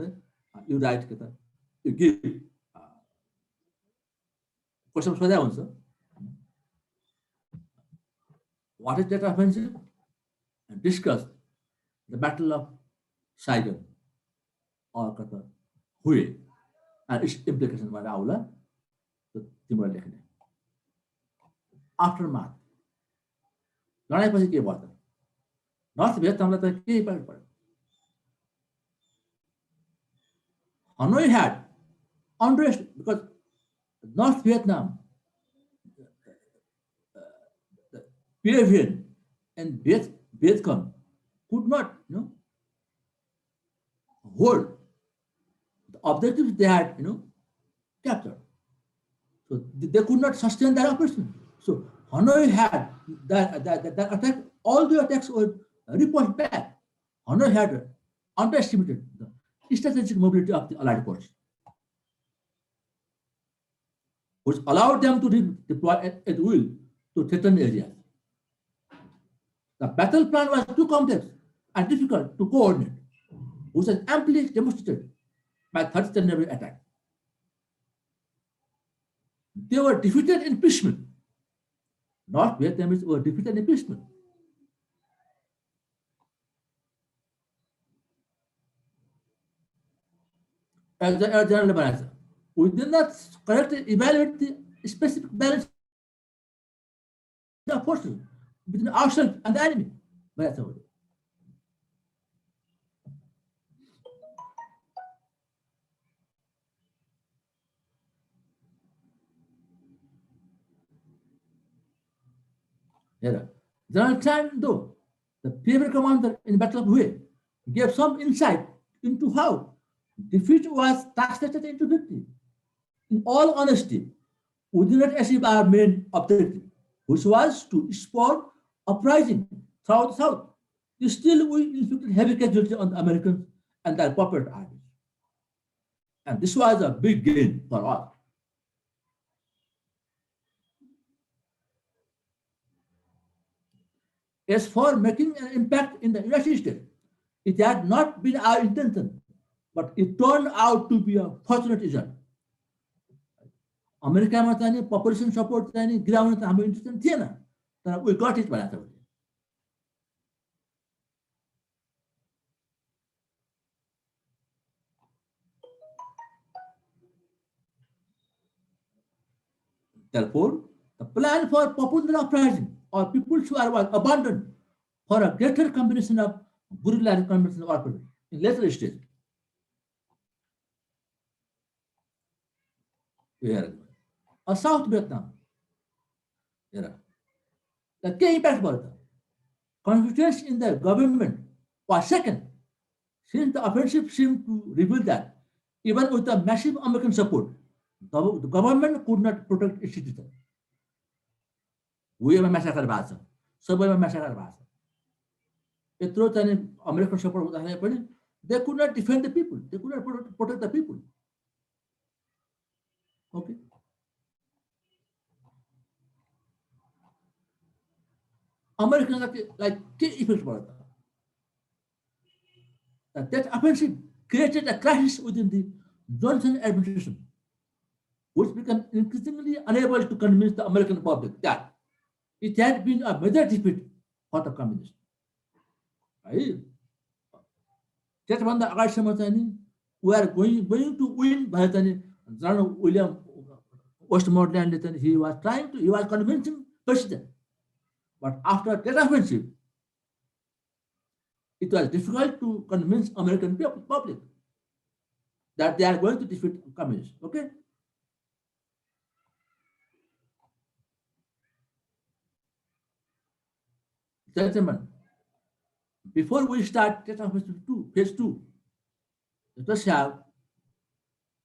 यु राइट के त यु गिभ question सोधा हुन्छ what is that offensive and discuss the battle of Saigon or kata Hue and its implication भएर आउला तिम्रो लेख्ने aftermath लडाईपछि के भयो त नर्थ भियतनामलाई त के इम्प्याक्ट पर्यो Hanoi had unrest because North Vietnam, the PFN and Vietcong could not, hold the objectives they had, captured. So they could not sustain that operation. So Hanoi had that attack. All the attacks were repulsed back. Hanoi had underestimated the strategic mobility of the allied force, which allowed them to deploy at will to threatened areas. The battle plan was too complex and difficult to coordinate, which was amply demonstrated by 30th January attack. They were defeated in piecemeal. North Vietnamese were defeated in piecemeal. As the general manager, we did not correctly evaluate the specific balance of forces between ourselves and the enemy. General Chan, though, the PFN commander in the Battle of Hue, gave some insight into how defeat was translated into victory. In all honesty, we did not achieve our main objective, which was to spur uprising throughout the South. Still, we inflicted heavy casualties on the Americans and their puppet armies. And this was a big gain for us. As for making an impact in the United States, it had not been our intention, but it turned out to be a fortunate result. अमेरिकामा चाहिँ नि population support चाहिँ नि गिराउन त हाम्रो intention थिएन तर we got it भनेको छ। Therefore, the plan for popular uprising or people's war was abandoned for a greater combination of guerrilla and conventional warfare in later stage. Here, South Vietnam. Here, the key impact was confidence in the government was second, since the offensive seemed to reveal that even with the massive American support, the government could not protect its citizens. We have a massacre basa. सबैमा massacre basa. यत्रो चाहिँ American support हुँदाखेरि पनि they could not defend the people. They could not protect the people. Okay. Americans like key effects about that. That offensive created a crisis within the Johnson administration, which became increasingly unable to convince the American public that it had been a major defeat for the communists. Right? त्यसभन्दा अगाडिसम्म चाहिँ नि we are going to win by the General William Westmoreland. He was convincing president. But after that offensive, it was difficult to convince American public that they are going to defeat communists. Okay? Gentlemen, before we start phase two, let us have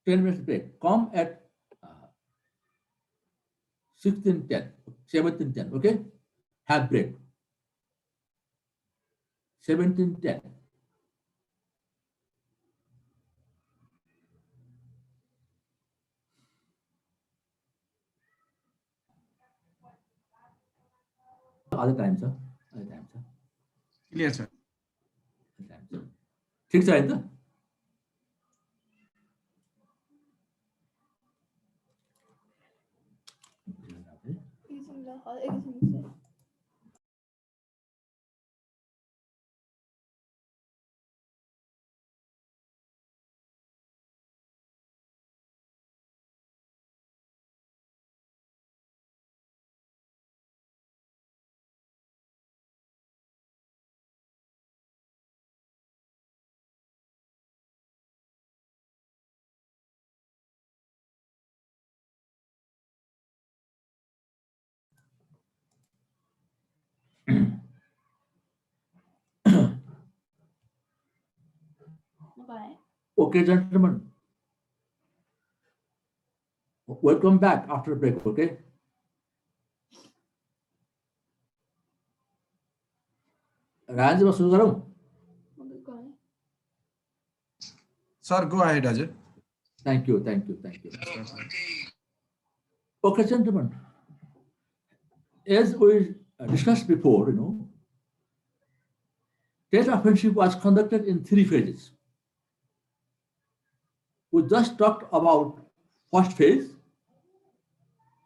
10 minutes break. Come at 16:10, 17:10, okay? Have break. 17:10. Other times, sir. Other times, sir. Clear, sir. Other times, sir. ठीक छ हैन त? Okay, gentlemen. Welcome back after break, okay? Ranjima सुरु गरौँ? Sir, go ahead, Ajay. Thank you. Okay, gentlemen. As we discussed before, that offensive was conducted in 3 phases. We just talked about first phase.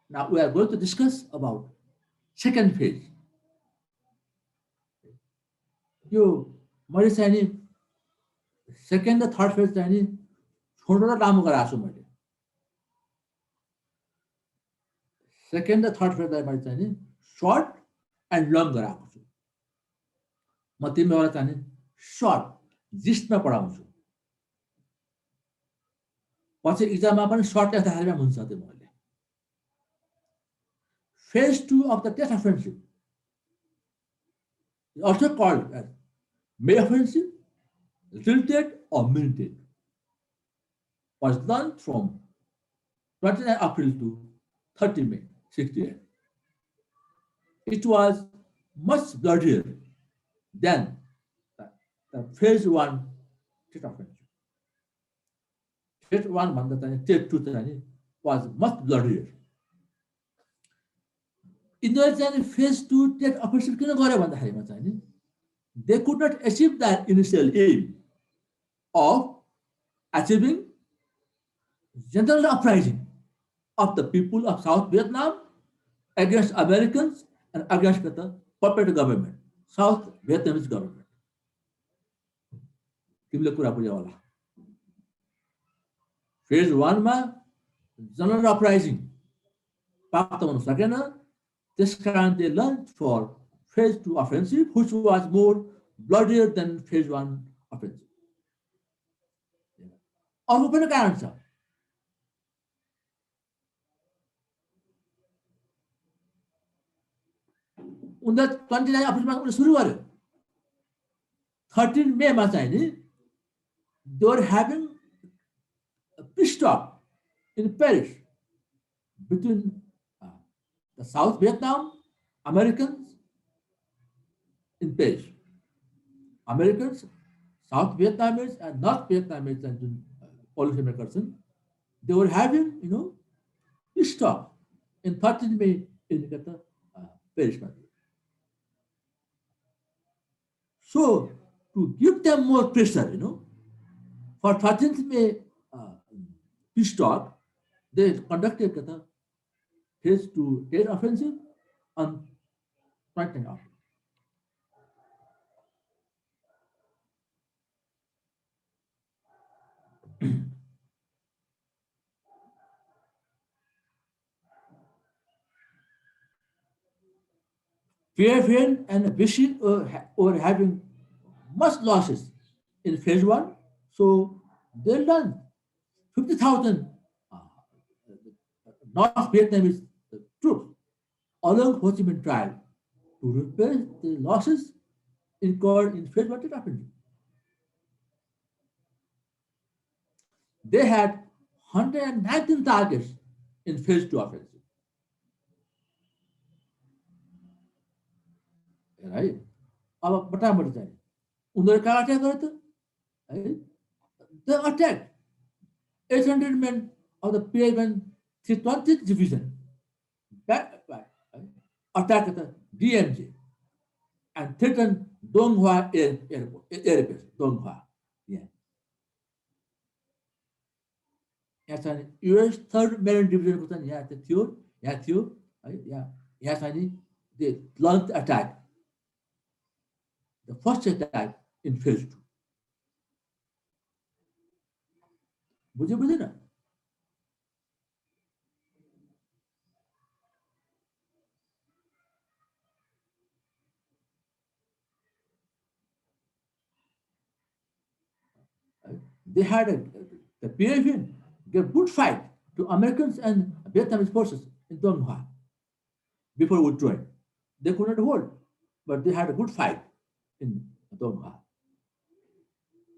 Now we are going to discuss about second phase. यो मैले चाहिँ नि second र third phase चाहिँ नि छोटो र लामो गराएको छु मैले। सेकेन्ड र थर्ड फेजलाई मैले चाहिँ नि सर्ट एन्ड लङ गराएको छु। म तिमीहरूलाई चाहिँ नि सर्ट जिस्टमा पढाउँछु, पछि इक्जाममा पनि सर्ट लेख्दाखेरि हुन्छ तिमीहरूले। Phase 2 of the test offensive is also called as May offensive, tilted or militate, was done from 29 April to 30 May 68. it was much bloodier than the phase one state offensive. Phase one state two was much bloodier. In phase two state offensive they could not achieve that initial aim of achieving general uprising of the people of South Vietnam against Americans and against the puppet government, South Vietnamese government. Phase one general uprising. This time they launched for phase two offensive, which was more bloodier than phase one offensive. अर्को पनि कारण छ उनले 29 अप्रिलमा उनले सुरु गर्यो 13 मेमा चाहिँ नि they were having a peace talk in Paris between the South Vietnam Americans in Paris. Americans, South Vietnamese and North Vietnamese and policymakers, they were having, peace talk in 13 May in Paris. So to give them more pressure, for 13th May peace talk, they conducted phase two air offensive on 20th April. PFN and BC were having much losses in phase one, so they learned 50,000 North Vietnamese troops along Ho Chi Minh Trail to repair the losses incurred in phase one offensive. They had 119 targets in phase two offensive. Right? They attacked 800 men of the PFN 320th Division. Attacked the DMZ and threatened Dong Hoa airbase. Dong Hoa. US 3rd Marine Division they launched attack. The first attack in phase two. बुझे ना? They had the PFN gave good fight to Americans and Vietnamese forces in Dong Hoa before withdrawing. They could not hold, but they had a good fight in Dong Hoa.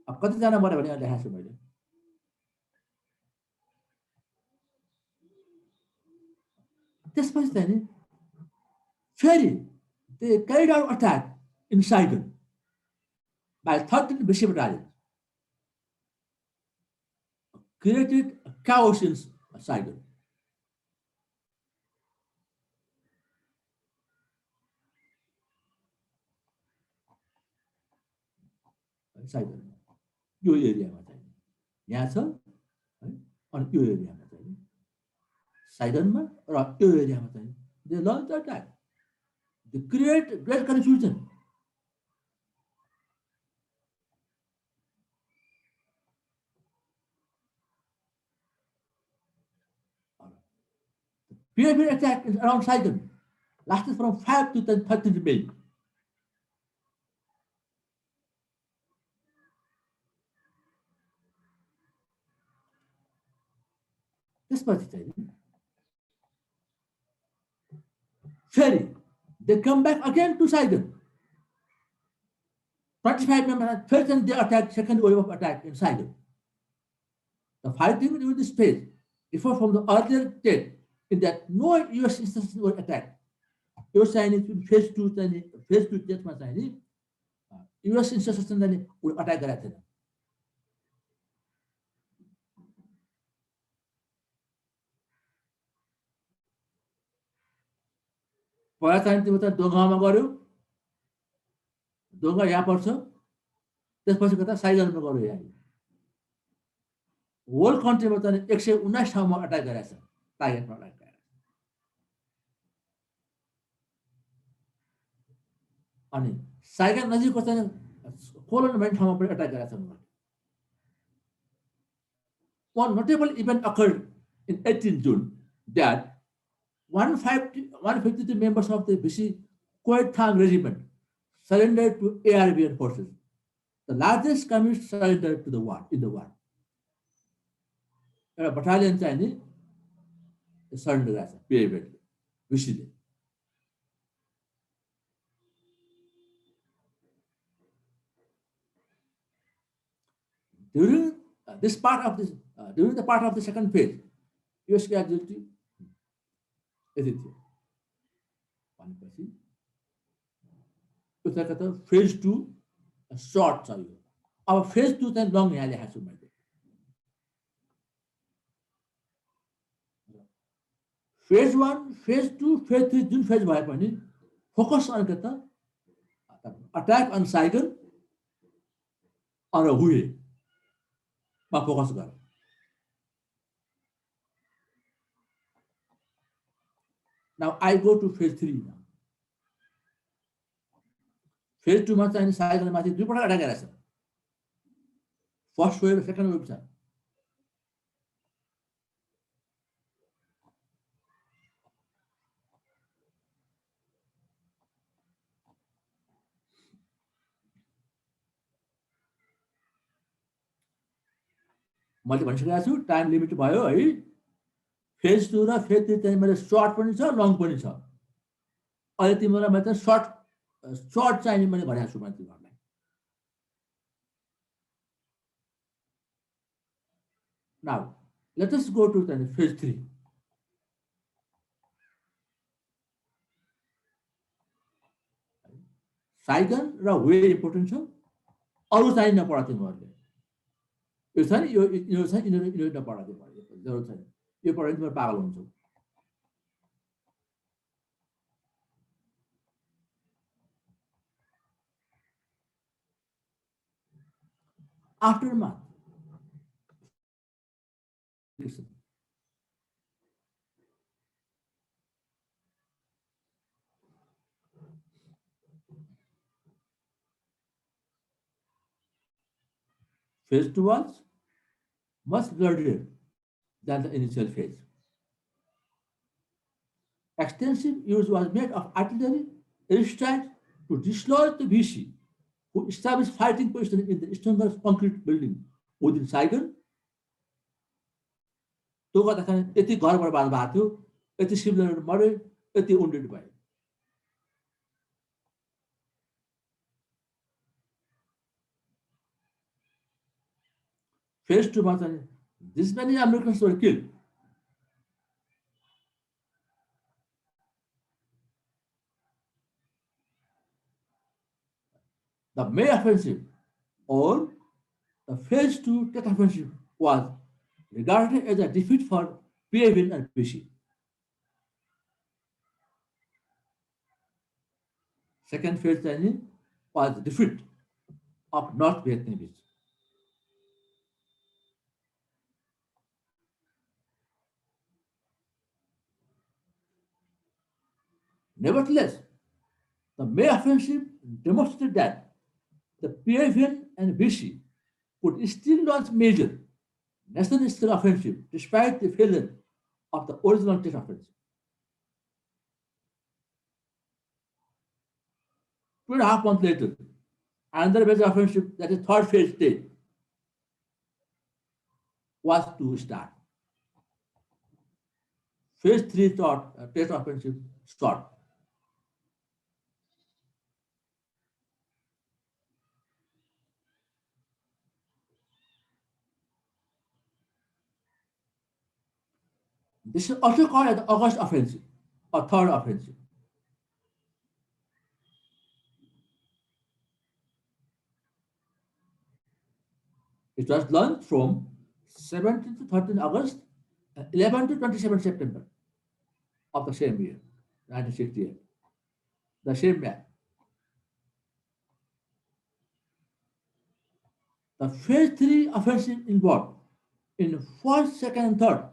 अब कतिजना मर्यो भने देखाएको छु मैले त्यसपछि चाहिँ नि फेरि they carried out attack in Saigon by 13 BC battalions, created chaos in Saigon. Saigon यो एरियामा चाहिँ यहाँ छ अनि यो एरियामा चाहिँ साइगनमा र यो एरियामा चाहिँ they launched attack. They create great confusion. PFN attack is around Saigon, lasted from 5 to 13 May. त्यसपछि चाहिँ फेरि they come back again to Saigon. 25 members first and they attack, second wave of attack in Saigon. The fighting during this phase differ from the earlier date in that no US instances were attacked. यो चाहिँ नि phase 2 चाहिँ नि phase 2 त्यसमा चाहिँ नि US instruction चाहिँ नि attack गरेको थिएन। पहिला चाहिँ तिम्रो त दोङ्गामा गऱ्यो, दोङ्गा यहाँ पर्छ, त्यसपछि कता साइगनमा गऱ्यो यहाँ। होल कन्ट्रीमा चाहिँ 119 ठाउँमा अट्याक गरेको छ, टार्गेटमा अट्याक गरेको छ। अनि साइगन नजिकको चाहिँ कोलन भन्ने ठाउँमा पनि अट्याक गरेको छ। One notable event occurred in 18 June that 152 members of the BC Kuwait Thang regiment surrendered to ARBN forces, the largest communist surrender to the war in the war. A battalion चाहिँ नि surrender गरेको छ PARBN BC ले। During during the part of the second phase, US casualty यति थियो। भनेपछि उताको त phase 2 shirt छ यो। अब फेज 2 चाहिँ लङ यहाँ लेखेको छु मैले। फेज 1, फेज 2, फेज 3 जुन फेज भए पनि फोकस अन के त अट्याक अन साइगन और हुए मा फोकस गर। Now I go to phase 3 now. Phase 2 मा चाहिँ साइगन माथि दुई पटक अट्याक गरेछ। फर्स्ट वेभ सेकेन्ड वेभ छ। मैले भनिसकेको छु टाइम लिमिट भयो है। फेज 2 र फेज 3 चाहिँ मैले सर्ट पनि छ लङ पनि छ। अहिले तिमीलाई मैले चाहिँ सर्ट चाहिँ मैले भनेको छु मैले तिमीहरूलाई। Now let us go to the phase 3. Saigon र वे इम्पोर्टेन्ट छ, अरू चाहिँ नपढा तिमीहरूले। यो छ नि यो चाहिँ यिनीहरू नपढा तिमीहरूले, जरुरत छैन। यो पढ्यो तिमीहरू पागल हुन्छौ। Aftermath. Listen. Phase 2 was much bloodier than the initial phase. Extensive use was made of artillery, airstrikes to dislodge the VC, who established fighting position in the strongest concrete building within Saigon. त्यो गर्दाखेरि यति घर बर्बाद भएको थियो, यति सिभिलियनहरु मरे, यति वुन्डेड भए। Phase 2 मा चाहिँ this many Americans were killed. The May offensive or the phase 2 Tet offensive was regarded as a defeat for PAVN and PC. Second phase was the defeat of North Vietnamese. Nevertheless, the May offensive demonstrated that the PAVN and BC could still launch major national-scale offensive despite the failure of the original Tet offensive. 2.5 months later, another major offensive, that is third phase stage, was to start. Phase 3 Tet offensive start. This is also called as the August offensive or third offensive. It was launched from 17 to 13 August, 11 to 27 September of the same year, 1968. The same year. The phase 3 offensive involved in first, second, and third,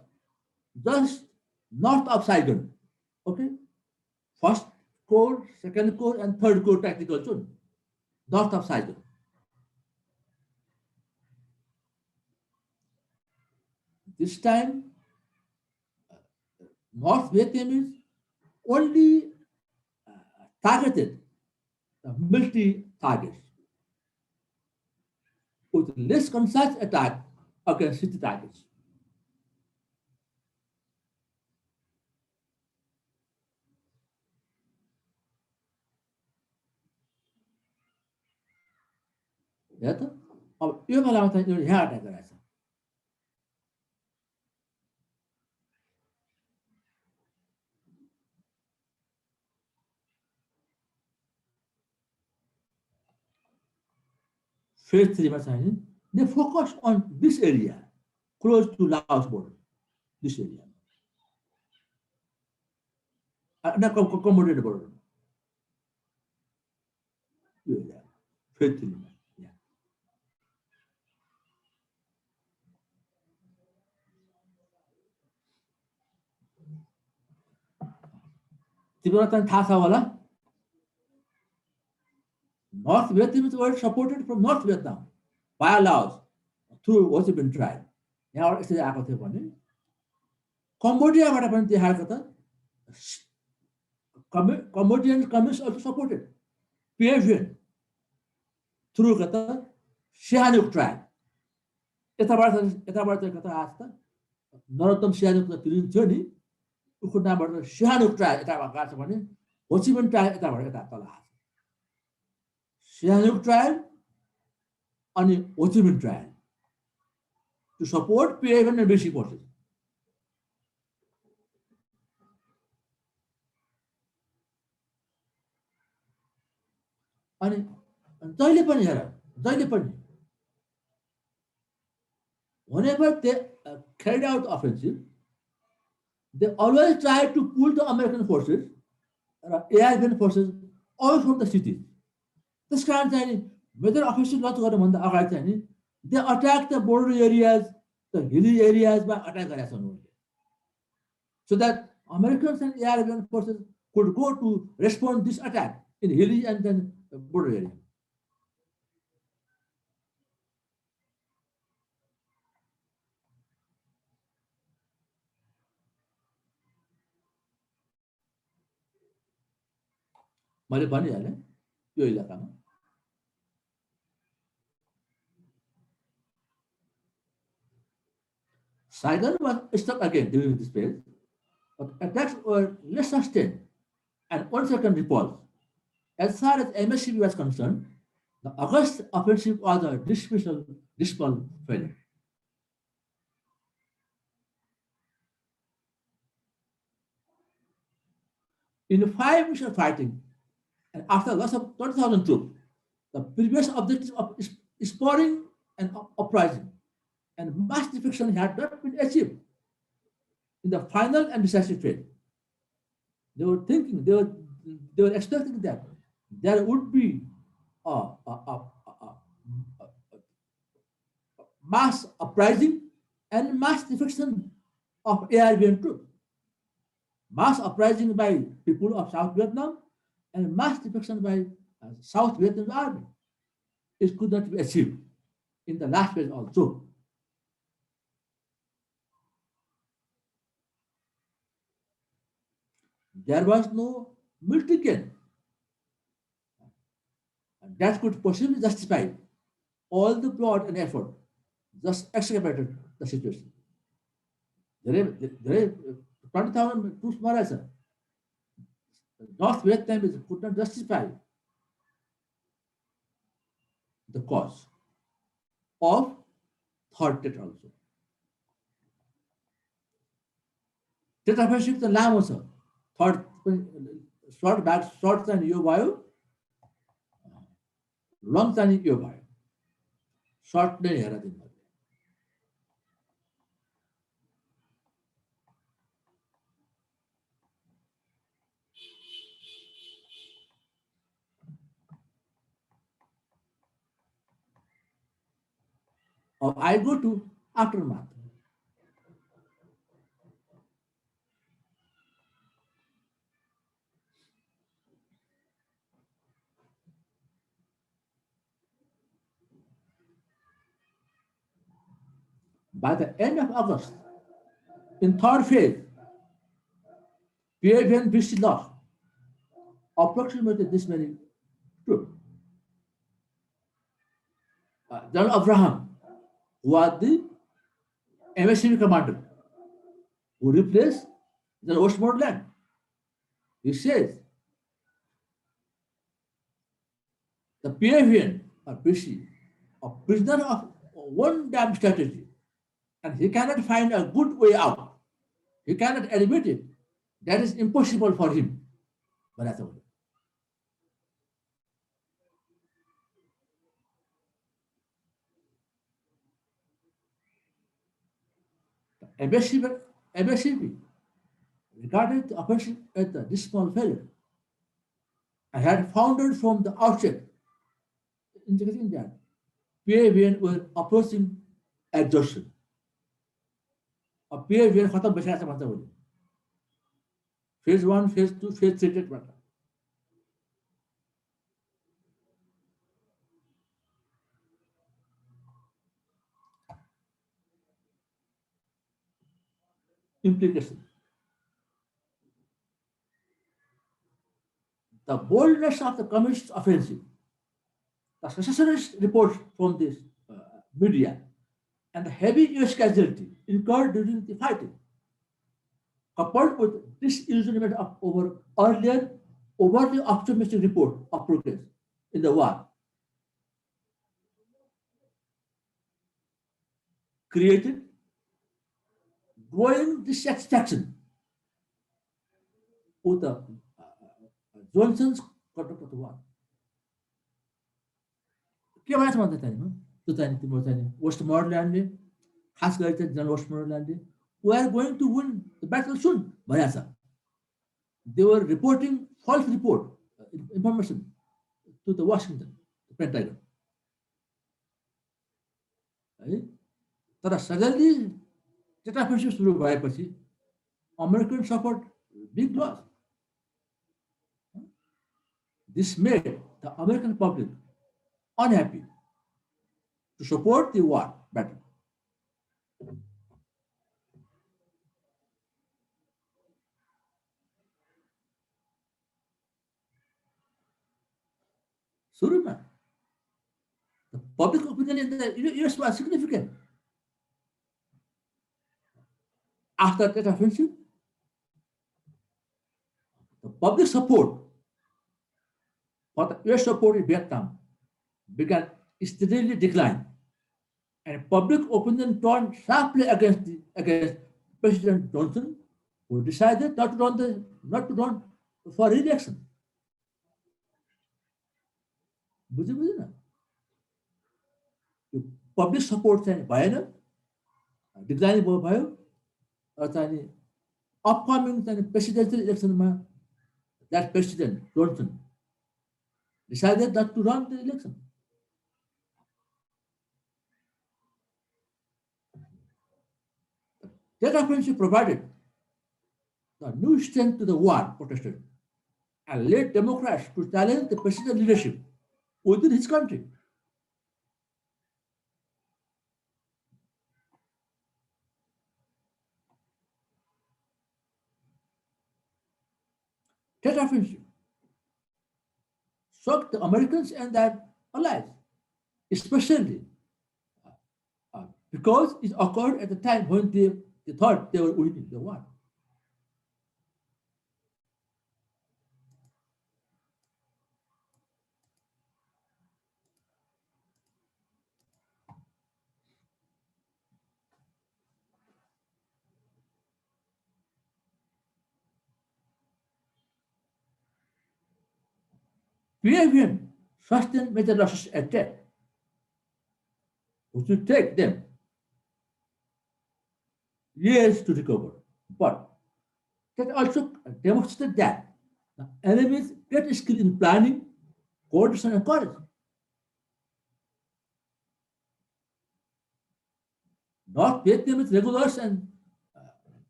just north of Saigon. Okay? First Corps, Second Corps, and Third Corps tactical zone, north of Saigon. This time, North Vietnamese only targeted the military targets with less concise attack against city targets. या त अब यो बेलामा चाहिँ एउटा यहाँ attack गराएको छ phase 3 मा चाहिँ they focus on this area close to Laos border, this area. And accommodated border. Yo area, phase 3 मा. Yeah. तिमीलाई चाहिँ थाहा छ होला North Vietnamese were supported from North Vietnam via Laos through Ho Chi Minh Trail. यहाँबाट यसरी आएको थियो भने कम्बोडियाबाट पनि देखाएको त Cambodian communists also supported PFN through kata Sihanouk Trail. यताबाट चाहिँ कता आएको त नरोत्तम सिहानुक त थियो नि उको नामबाट सिहानुक ट्रायल यताबाट गएको छ भने हो ची मिन ट्रायल यताबाट यता तल आएको छ सिहानुक ट्रायल अनि हो ची मिन trial to support PFN and basic forces. अनि जहिले पनि हेर जहिले पनि whenever they carried out the offensive, they always tried to pull the American forces, AIFN forces, away from the cities. This kind of whether offensive not to go they attack the border areas, the hilly areas by attack only. So that Americans and AIFN forces could go to respond this attack in hilly and then border area. मैले भनिहालेँ यो इलाकामा Saigon was struck again during this phase, but attacks were less sustained and one second repulse. As far as MSCB was concerned, the August offensive was a dismal failure. In 5 weeks of fighting, and after a loss of 20,000 troops, the previous objective of exploring and uprising and mass defection had not been achieved. In the final and decisive phase, they were thinking, they were expecting that there would be a mass uprising and mass defection of ARVN troops. Mass uprising by people of South Vietnam and mass defection by South Vietnam's army. It could not be achieved in the last phase also. There was no military gain that could possibly justify all the blood and effort just excavated the situation. There are 20,000 troops marathon. North Vietnam could not justify the cause of third Tet also. Tet offensive the lam also. Third short back, short and yo bio, long time yo bio. Short day hera din. or I go to aftermath. By the end of August, in third phase, PAVN BC lost approximately this many troops. General Abraham, who was the MSCV commander, who replaced the Westmoreland, he says the PAVN or BC, a prisoner of one damn strategy, and he cannot find a good way out. He cannot admit it. That is impossible for him. But that's all. MSCV regarded the operation as a dismal failure and had founded from the outset indicating that PAVN were approaching exhaustion. अब PAVN खत्म भइसकेको छ भन्छ भने phase 1, phase 2, phase 3 बाट implication. The boldness of the communist offensive, the sensationalist reports from this media, and the heavy US casualty incurred during the fighting, coupled with disillusionment of over earlier overly optimistic report of progress in the war, created growing dissatisfaction with the Johnson's conduct of the war. के भएछ भन्दा चाहिँ त्यो चाहिँ तिम्रो चाहिँ वेस्टमोरल्यान्डले खास गरी चाहिँ जनरल वेस्टमोरल्यान्डले we are going to win the battle soon भनिरहेछ. They were reporting false report information to the Washington, the Pentagon. है तर suddenly data offensive सुरु भएपछि American suffered big loss. This made the American public unhappy to support the war battle. Suruma, the public opinion in the US was significant. After that offensive, the public support for the US support in Vietnam began steadily decline, and public opinion turned sharply against President Johnson, who decided not to run for re-election. बुझ्यो यो public support चाहिँ भएन, decline भयो र चाहिँ upcoming चाहिँ presidential इलेक्सनमा that President Johnson decided not to run the election. That offensive provided the new strength to the war protesters and led Democrats to challenge the presidential leadership within his country. That offensive shocked the Americans and their allies, especially because it occurred at the time when they thought they were winning the war. PAVN sustained major losses at that, which will take them years to recover. But that also demonstrated that the enemy's great skill in planning, coordination, and courage. North Vietnamese regulars and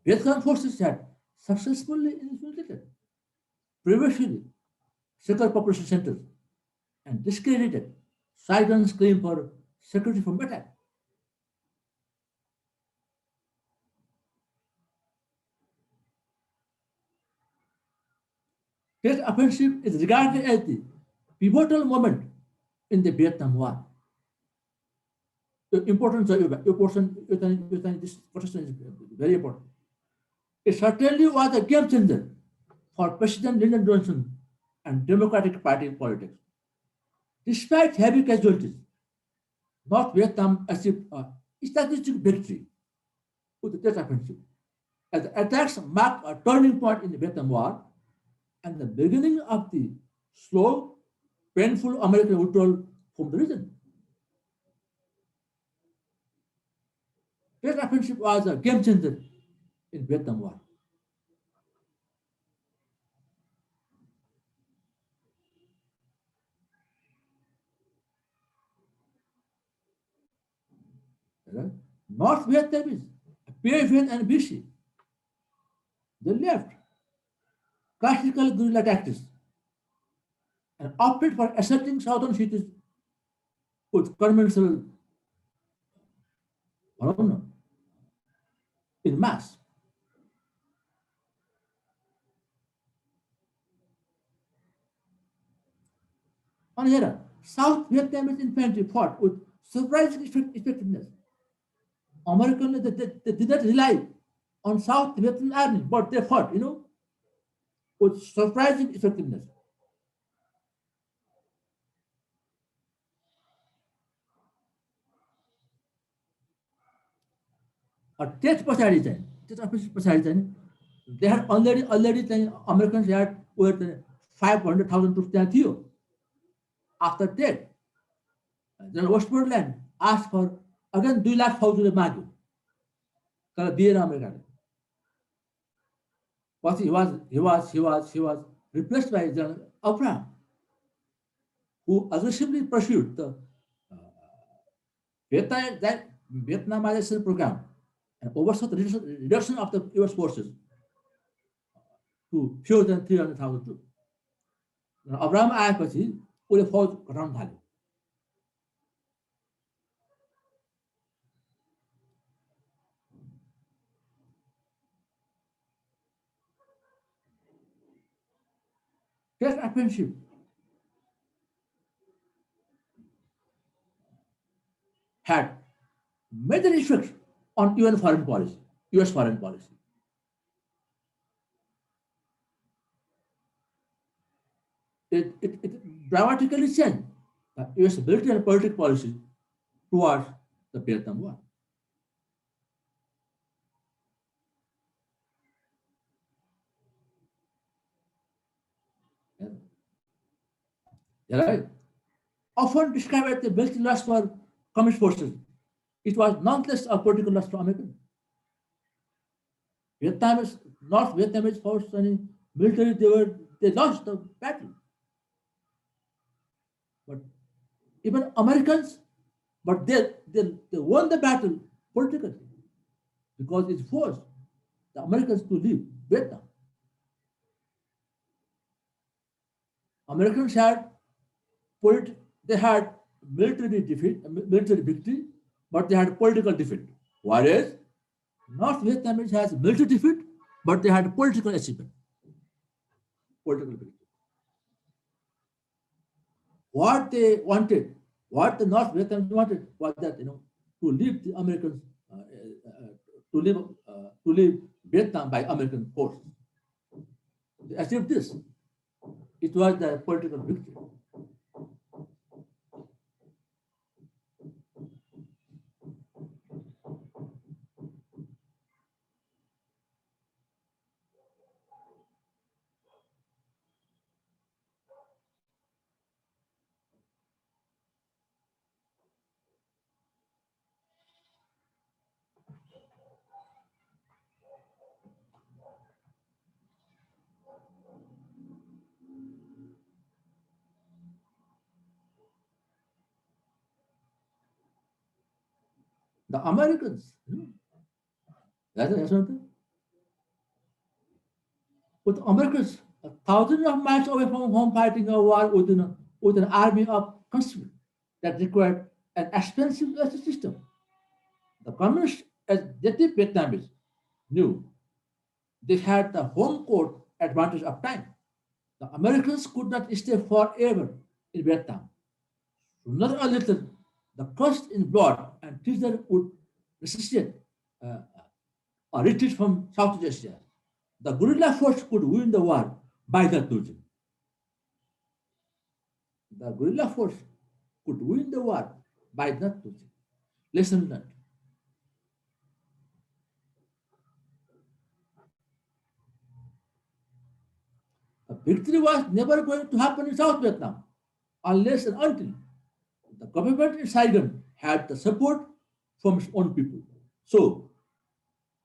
Vietnam forces had successfully infiltrated previously secure population centers and discredited Saigon's claim for security from attack. This offensive is regarded as the pivotal moment in the Vietnam War. The importance of this question is very important. It certainly was a game changer for President Lyndon Johnson and Democratic Party politics. Despite heavy casualties, North Vietnam achieved a strategic victory with the Tet Offensive. As the attacks marked a turning point in the Vietnam War and the beginning of the slow, painful American withdrawal from the region. Tet Offensive was a game changer in Vietnam War. Right? North Vietnamese, PFN and BC, they left classical guerrilla tactics and opted for assaulting southern cities with conventional phenomena in mass. On the other, South Vietnamese infantry fought with surprising effectiveness. Americans they did not rely on South Vietnam army, but they fought, with surprising effectiveness. त्यस पछाडि चाहिँ त्यसपछि पछाडि चाहिँ they had already चाहिँ Americans had over 500,000 troops त्यहाँ थियो. After that, then Westmoreland asked for again 2 lakh फौजीले माग्यो तर दिएन अमेरिकाले. पछि he was replaced by General Abraham, who aggressively pursued the Vietnamization program and oversaw the reduction of the US forces to fewer than 300,000 troops. Abraham आएपछि उसले फौज घटाउन थाल्यो. That offensive had major effects on US foreign policy. It dramatically changed the US military and political policy towards the Vietnam War. Right? Often described as the military loss for Communist forces, it was nonetheless a political loss for Americans. North Vietnamese forces and military, they lost the battle. But even Americans, but they won the battle politically because it forced the Americans to leave Vietnam. Americans had they had military victory, but they had political defeat. Whereas North Vietnamese has military defeat, but they had political achievement, political victory. What they wanted, what the North Vietnamese wanted was that to leave the Americans, to leave Vietnam by American force. They achieved this. It was the political victory. The Americans, that's another. With Americans, thousands of miles away from home fighting a war with an army of conscripts that required an expensive logistic system. The communists, as native Vietnamese, knew they had the home court advantage of time. The Americans could not stay forever in Vietnam. Sooner or later, the cost in blood and treasure would necessitate uh, a retreat from Southeast Asia. The guerrilla force could win the war by that losing. The guerrilla force could win the war by not losing. Lesson learned. The victory was never going to happen in South Vietnam unless and until the government in Saigon had the support from its own people. So,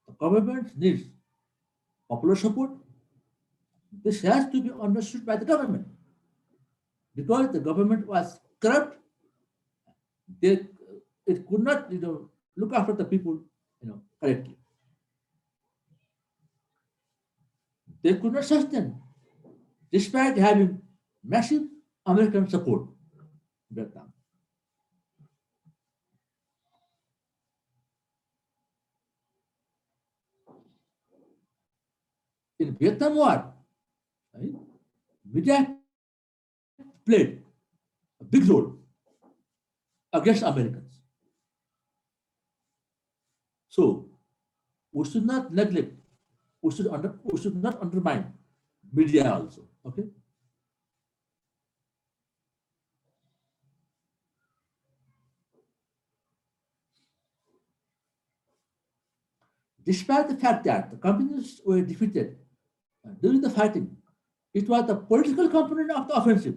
the government needs popular support. This has to be understood by the government because the government was corrupt. They, it could not, look after the people, correctly. They could not sustain, despite having massive American support in Vietnam. In Vietnam War, right, media played a big role against Americans. So we should not neglect, we should not undermine media also. Okay. Despite the fact that the communists were defeated during the fighting, it was the political component of the offensive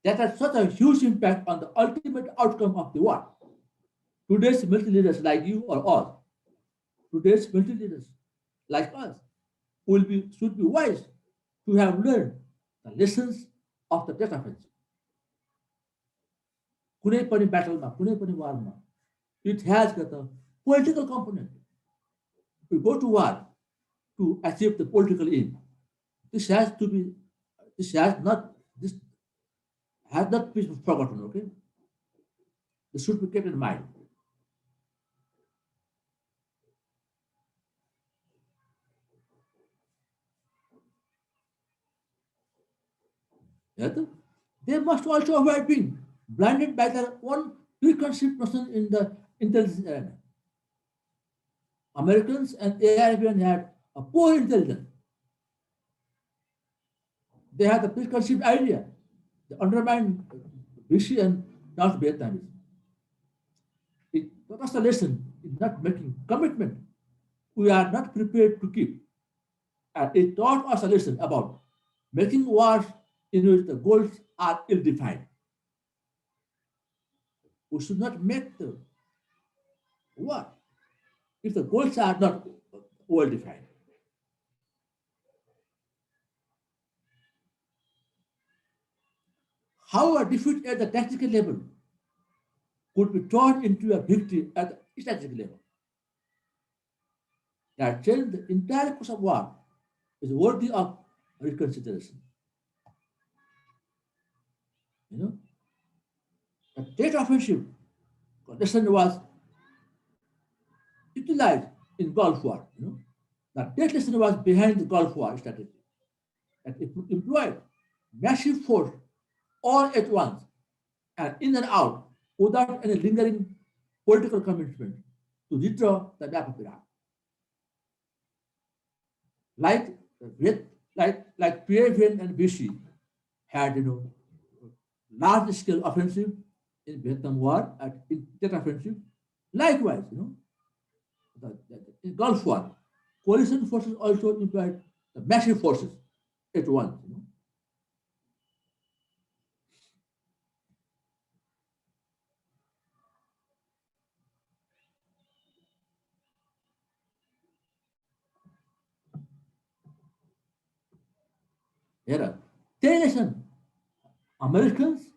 that had such a huge impact on the ultimate outcome of the war. Today's military leaders like you or us, today's military leaders like us, should be wise to have learned the lessons of the death offensive. कुनै पनि ब्याटलमा, कुनै पनि वारमा, it has got a political component. We go to war to achieve the political aim. This has to be, this has not been forgotten, okay? This should be kept in mind. Yet, they must also avoid being blinded by their own preconceived notion in the intelligence arena. Americans and Arabians had a poor intelligence. They had a preconceived idea. They undermined BC and North Vietnamese. It taught us a lesson in not making commitment we are not prepared to keep. And it taught us a lesson about making wars in which the goals are ill-defined. We should not make the war if the goals are not well-defined. How a defeat at the tactical level could be turned into a victory at the strategic level. That changed the entire course of war is worthy of reconsideration. The Tet offensive lesson was utilized in Gulf War. The Tet lesson was behind the Gulf War strategy. And it employed massive force all at once and in and out without any lingering political commitment to withdraw the map of Iraq. Like PAVN and BC had large scale offensive in Vietnam War and in Tet offensive. Likewise, in Gulf War, coalition forces also employed the massive forces at once. Here, listen, Americans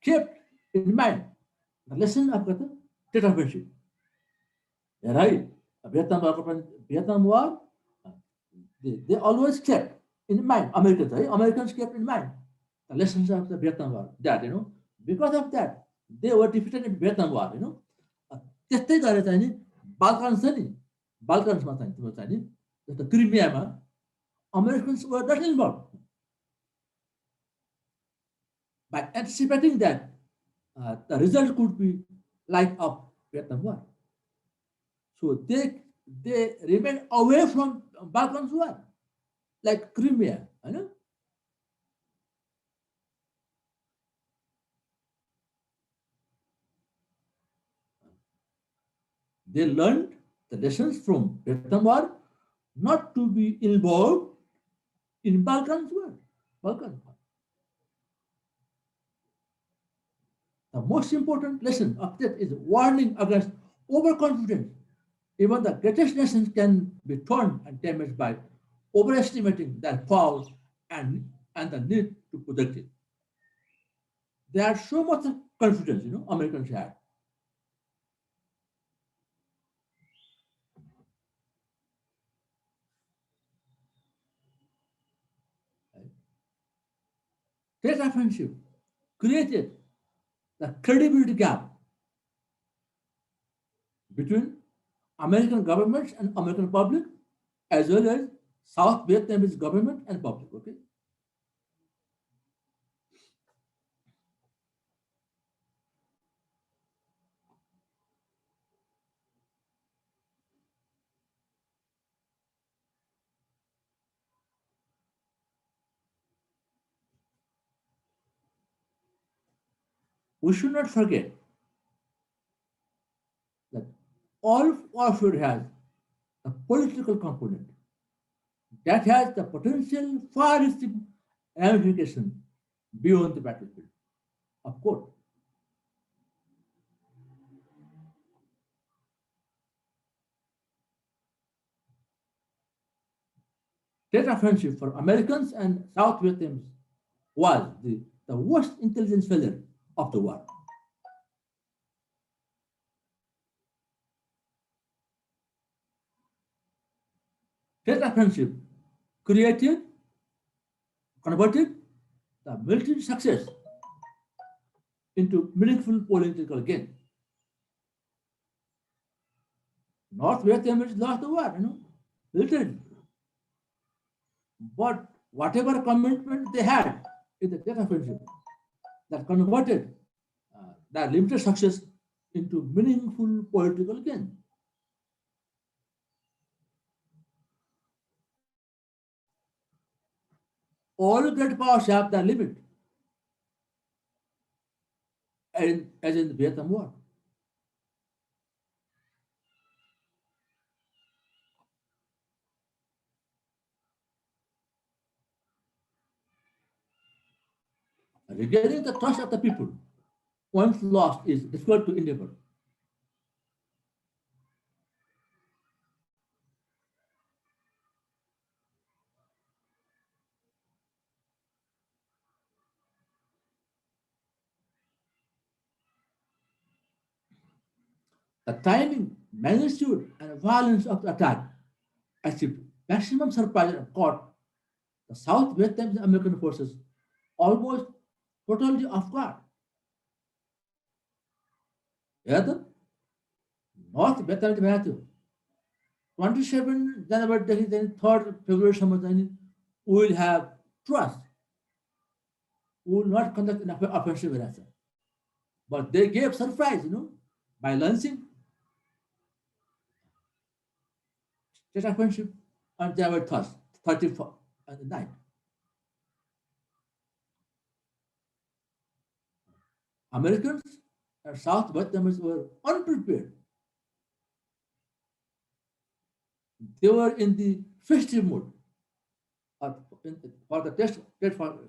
kept in mind the lesson of the Tet offensive. right? Vietnam War, they always kept in mind, Americans, right? Americans kept in mind the lessons of the Vietnam War. That, because of that, they were defeated in Vietnam War. त्यस्तै गरेर चाहिँ नि Balkans छ नि बाल्कन्समा चाहिँ तिम्रो चाहिँ नि जस्तो क्रिमियामा Americans were not involved. By anticipating that the result could be like of Vietnam War. So they remain away from Balkans War, like Crimea, They learned the lessons from Vietnam War not to be involved in Balkans War. Balkan War. The most important lesson of that is warning against overconfidence. Even the greatest nations can be torn and damaged by overestimating their power and the need to protect it. They had so much confidence, Americans had. That offensive created the credibility gap between American governments and American public, as well as South Vietnamese government and public. Okay. We should not forget that all warfare has a political component that has the potential far-reaching ramification beyond the battlefield. Of course, that offensive for Americans and South Vietnamese was the worst intelligence failure of the war. That offensive converted the military success into meaningful political gain. North Vietnamese lost the war, militarily. But whatever commitment they had in the Tet Offensive, that converted their limited success into meaningful political gain. All great powers have their limit, as in the Vietnam War. Regaining the trust of the people once lost is difficult to endeavor. The timing, magnitude, and violence of the attack achieved maximum surprise and caught the South Vietnamese American forces almost totally off guard. Yet, North Vietnamese Matthew, 27 January, 3rd February, we will have trust. We will not conduct an offensive answer. But they gave surprise, by launching that offensive on January 1st, 34th, and the night. Americans and South Vietnamese were unprepared. They were in the festive mood for the test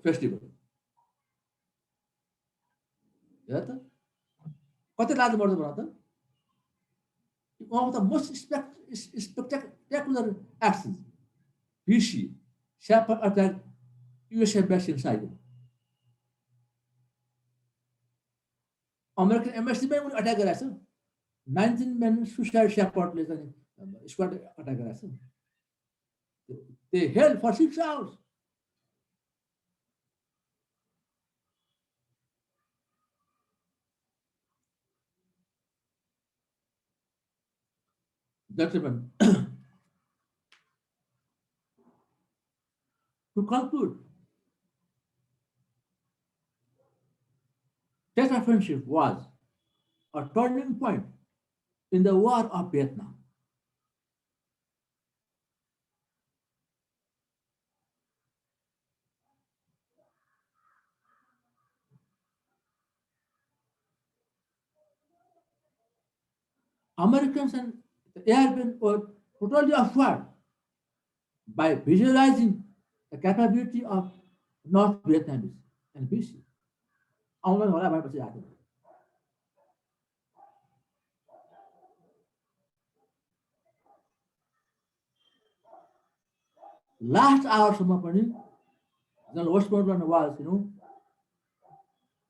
festival. कति लाज मर्छ भन त one of the most spectacular actions BC Shepard attacked US embassy in Saigon. American embassy मै उनी attack गरेको छ 19 men suicide shepherdले चाहिँ squad attack गरेको छ। They held for 6 hours. Gentlemen, to conclude, that offensive was a turning point in the war of Vietnam. Americans and the airmen were totally offended by visualizing the capability of North Vietnamese and BC. आउँदैन होला भएपछि आएको। Last hourसम्म पनि General Westmoreland was,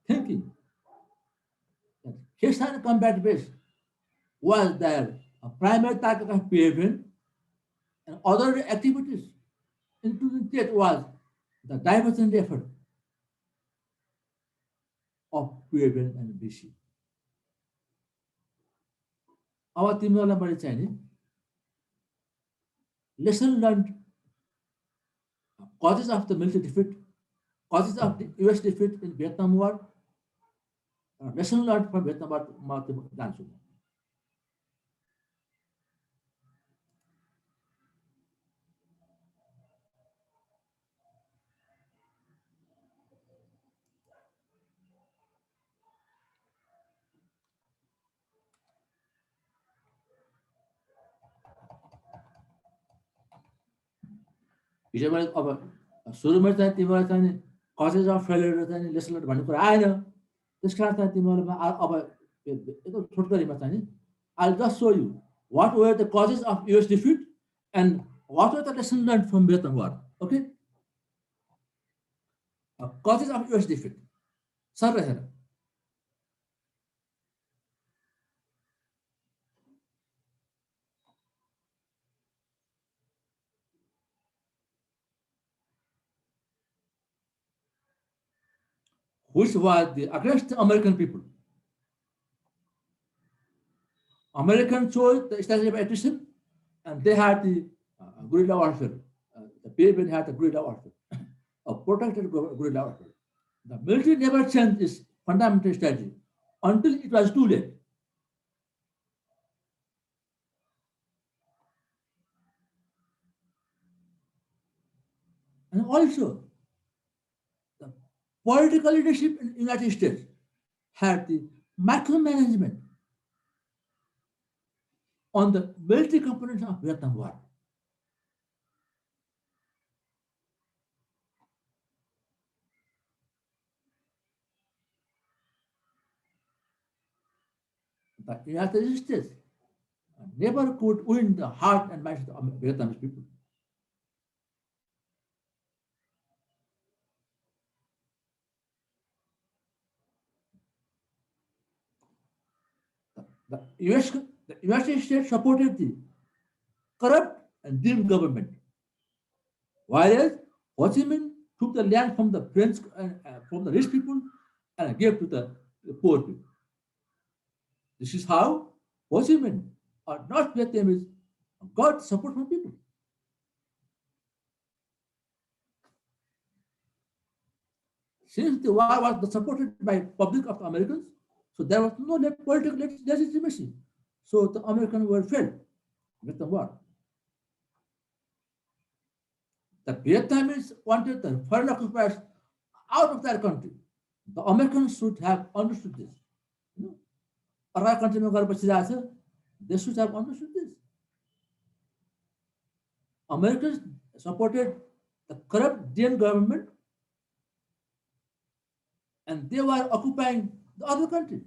thinking that Khesan combat base was their primary target of PFN, and other activities, including that, was the diversion effort of PFN and BC. अब तिमीहरूलाई मैले चाहिँ नि lesson learned, causes of the military defeat, causes of the US defeat in Vietnam War, lesson learned from Vietnam War म जान्छु। हिजो मैले अब सुरुमा चाहिँ तिमीलाई चाहिँ नि कजेज अफ फेलियर चाहिँ नि लेसन भन्ने कुरा आएन, त्यस कारण चाहिँ तिमीहरूलाई अब एकदम छोटकरीमा चाहिँ नि I just so you what were the causes of US defeat and what were the lesson learn from Vietnam war. Okay, causes of US defeat सर हेर, which was against the American people. American chose the strategy of attrition, and they had the guerrilla warfare. The PFN had the guerrilla warfare, a protected guerrilla warfare. The military never changed its fundamental strategy until it was too late. And also, the political leadership in the United States had the micromanagement on the military components of Vietnam War. The United States never could win the heart and minds of Vietnamese people. The United States supported the corrupt and dim government, whereas Ho Chi Minh took the land from the French from the rich people and gave to the poor people. This is how Ho Chi Minh or North Vietnamese got support from people. Since the war was supported by public of the Americans, so there was no political legitimacy. So the Americans were failed with the war. The Vietnamese wanted the foreign occupiers out of their country. The Americans should have understood this. अर्को कन्ट्रीमा गएर बसिरहेको छ, they should have understood this. Americans supported the corrupt DN government, and they were occupying the other countries.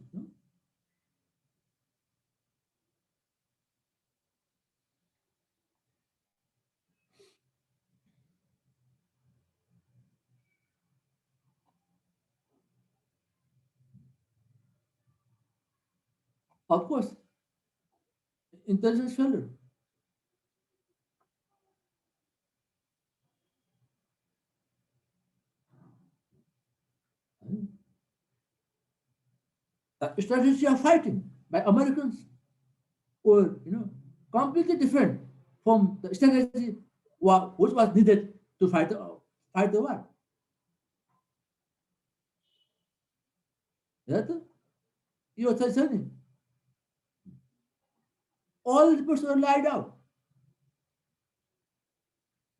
Of course, intelligence failure. The strategy of fighting by Americans were, completely different from the strategy which was needed to fight the war. That you are saying. All reports were laid out.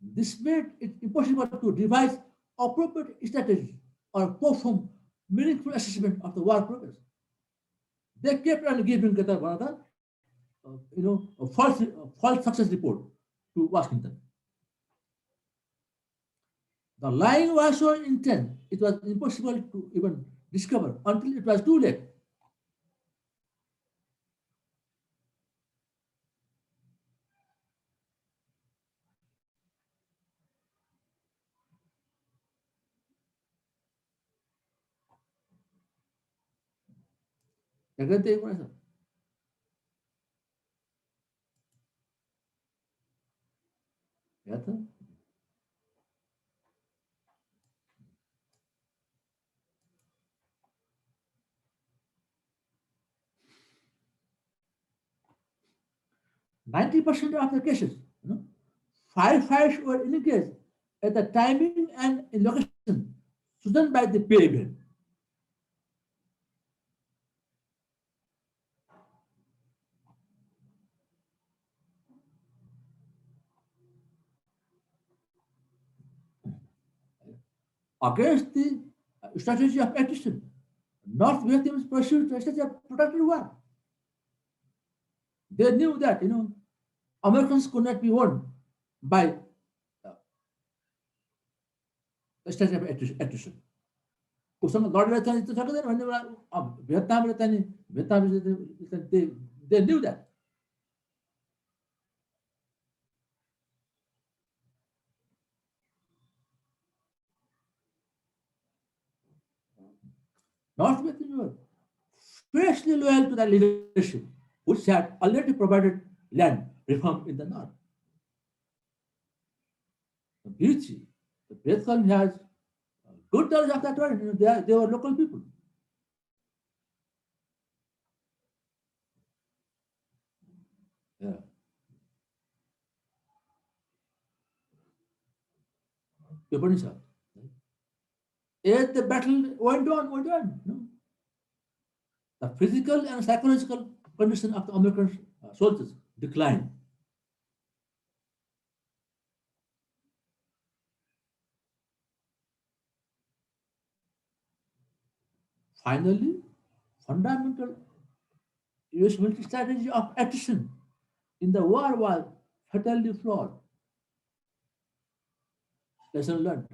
This made it impossible to devise appropriate strategies or perform meaningful assessment of the war progress. They kept on giving one of the, a false success report to Washington. The lying was so intense, it was impossible to even discover until it was too late. Second thing was, yeah, 90% of the cases, firefighters were engaged at the timing and in location chosen by the PAVN. Against the strategy of attrition, North Vietnamese pursued the strategy of protected war. They knew that, Americans could not be won by the strategy of attrition. उसँग लडेर चाहिँ त्यो सक्दैन भन्ने भियतनामले चाहिँ they knew that. North Vietnam were fiercely loyal to the leadership, which had already provided land reform in the north. The beauty, the Vietcong has good knowledge of that word. They were local people. Yeah. As the battle went on, the physical and psychological condition of the American soldiers declined. Finally, fundamental US military strategy of attrition in the war was fatally flawed. Lesson learned.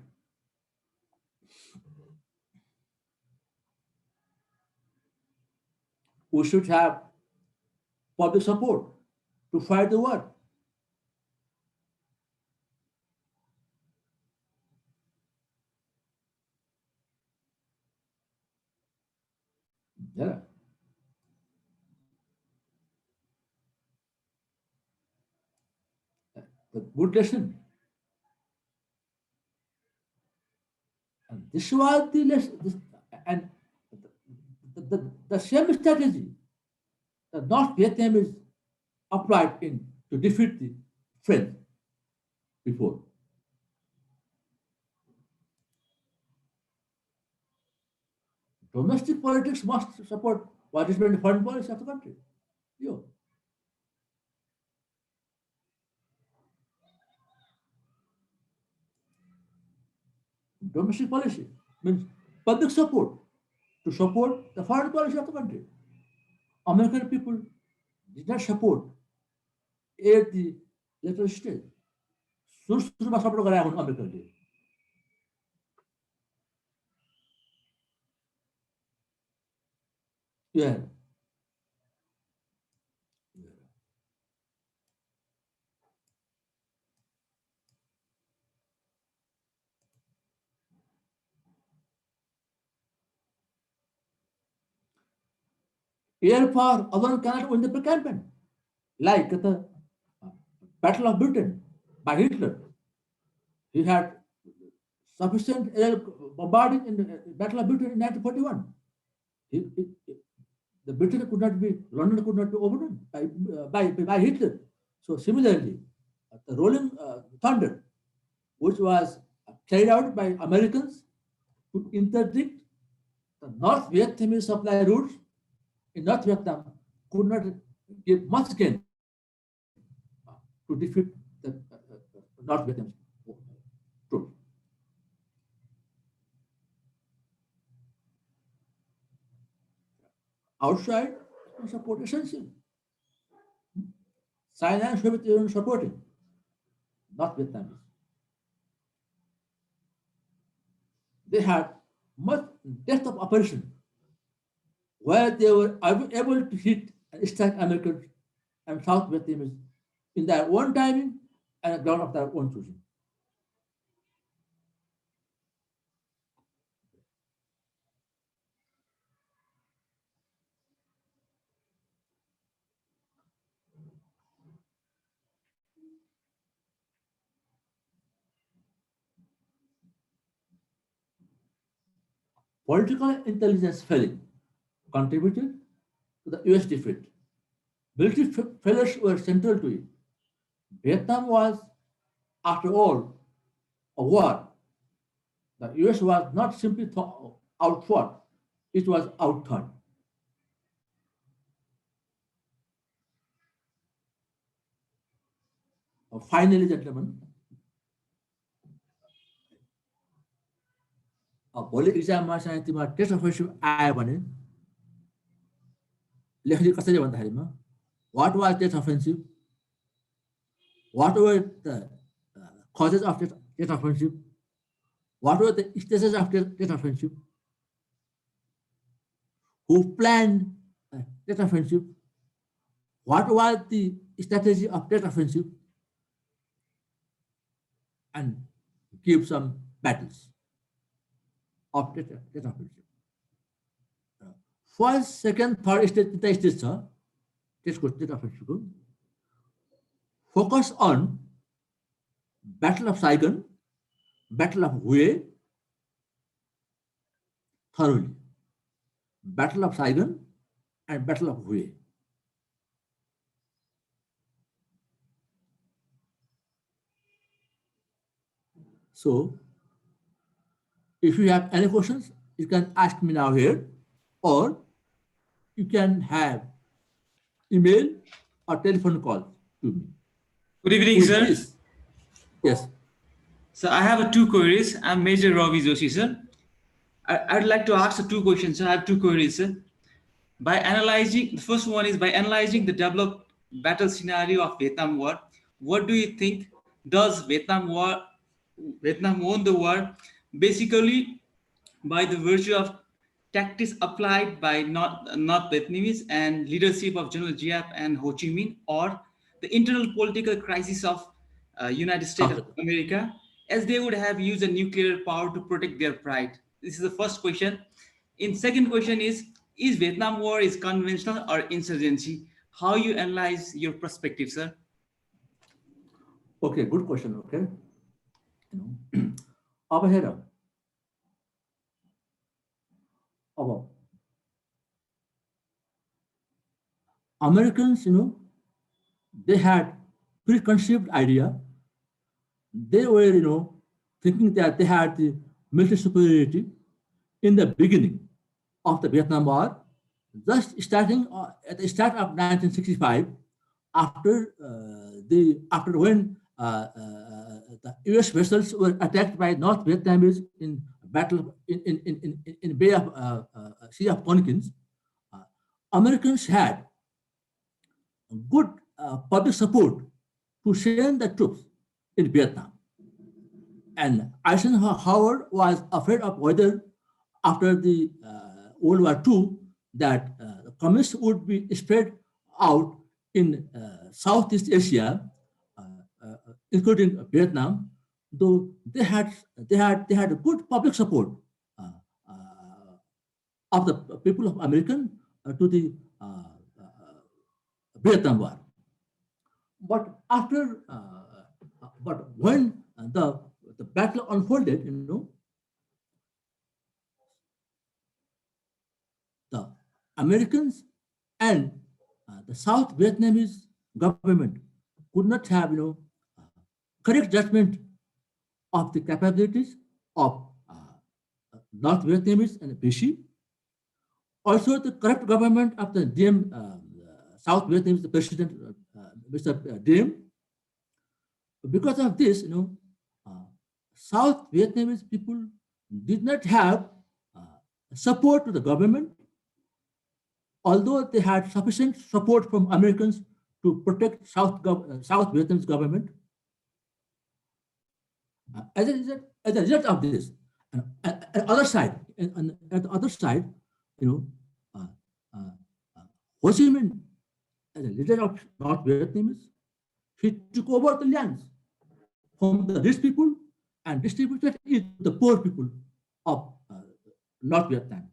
We should have public support to fight the war. Yeah. The good lesson. And this was the lesson, and the same strategy that North Vietnamese applied to defeat the French before. Domestic politics must support what is the foreign policy of the country. You. Domestic policy means public support to support the foreign policy of the country. American people did not support at the later stage. सुरुमा support गराएको हुन् अमेरिकनले. Yeah. Air power alone cannot win the campaign. like the Battle of Britain by Hitler. He had sufficient air bombarding in the Battle of Britain in 1941. The Britain could not be, London could not be overrun by Hitler. So similarly, the Rolling Thunder, which was carried out by Americans to interdict the North Vietnamese supply routes in North Vietnam, could not give much gain to defeat the North Vietnamese troops. Outside support essential. China and Soviet Union supporting North Vietnamese. They had much depth of operation where they were able to hit and strike Americans and South Vietnamese in their own timing and ground of their own choosing. Political intelligence failing contributed to the US defeat. Military failures were central to it. Vietnam was, after all, a war. The US was not simply outfought, it was outthought. Finally, gentlemen, भोलि इक्जाममा चाहिँ तिमीहरू test offensive आयो भने लेख्ने कसरी भन्दाखेरिमा what was टेस्ट offensive, what were the causes of टेस्ट offensive, what were the stages of टेस्ट अफेन्सिभ, who planned टेस्ट offensive, what was the strategy of टेस्ट offensive, and give some battles of टेस्ट offensive. First second third stage तिनवटा stage छ त्यसको टेस्ट अफेन्सिभको. Focus on battle of Saigon, battle of Hue, thoroughly. Battle of Saigon and Battle of Hue. So, if you have any questions, you can ask me now here, or you can have email or telephone call to me. Good evening, sir. Please. Yes. So I have two queries. I'm Major Ravi Joshi, sir. I'd like to ask two questions. I have two queries, sir. By analyzing, the first one is by analyzing the developed battle scenario of Vietnam War, what do you think? Does Vietnam won the war basically by the virtue of tactics applied by North Vietnamese and leadership of General Giap and Ho Chi Minh, or the internal political crisis of United States of America, as they would have used a nuclear power to protect their pride? This is the first question. In second question is Vietnam War is conventional or insurgency? How you analyze your perspective, sir? Okay, good question. Okay. Over here. Americans, they had preconceived idea. They were, thinking that they had the military superiority in the beginning of the Vietnam War, just starting at the start of 1965, after when the U.S. vessels were attacked by North Vietnamese in battle in Bay of Sea of Tonkin. Americans had good public support to send the troops in Vietnam. And Eisenhower was afraid of whether after the World War II that the communists would be spread out in Southeast Asia, including Vietnam, though they had a good public support of the people of American to the Vietnam War. but after, but when the battle unfolded, the Americans and the South Vietnamese government could not have, uh, correct judgment of the capabilities of North Vietnamese and Vichy. Also, the corrupt government of the Diem, South Vietnamese president, Mr. Diem. Because of this, South Vietnamese people did not have support to the government, although they had sufficient support from Americans to protect South Vietnamese government. As a result of this, at the other side, at the other side, uh, uh, Ho Chi Minh, as a leader of North Vietnamese, he took over the lands from the rich people and distributed it to the poor people of North Vietnam.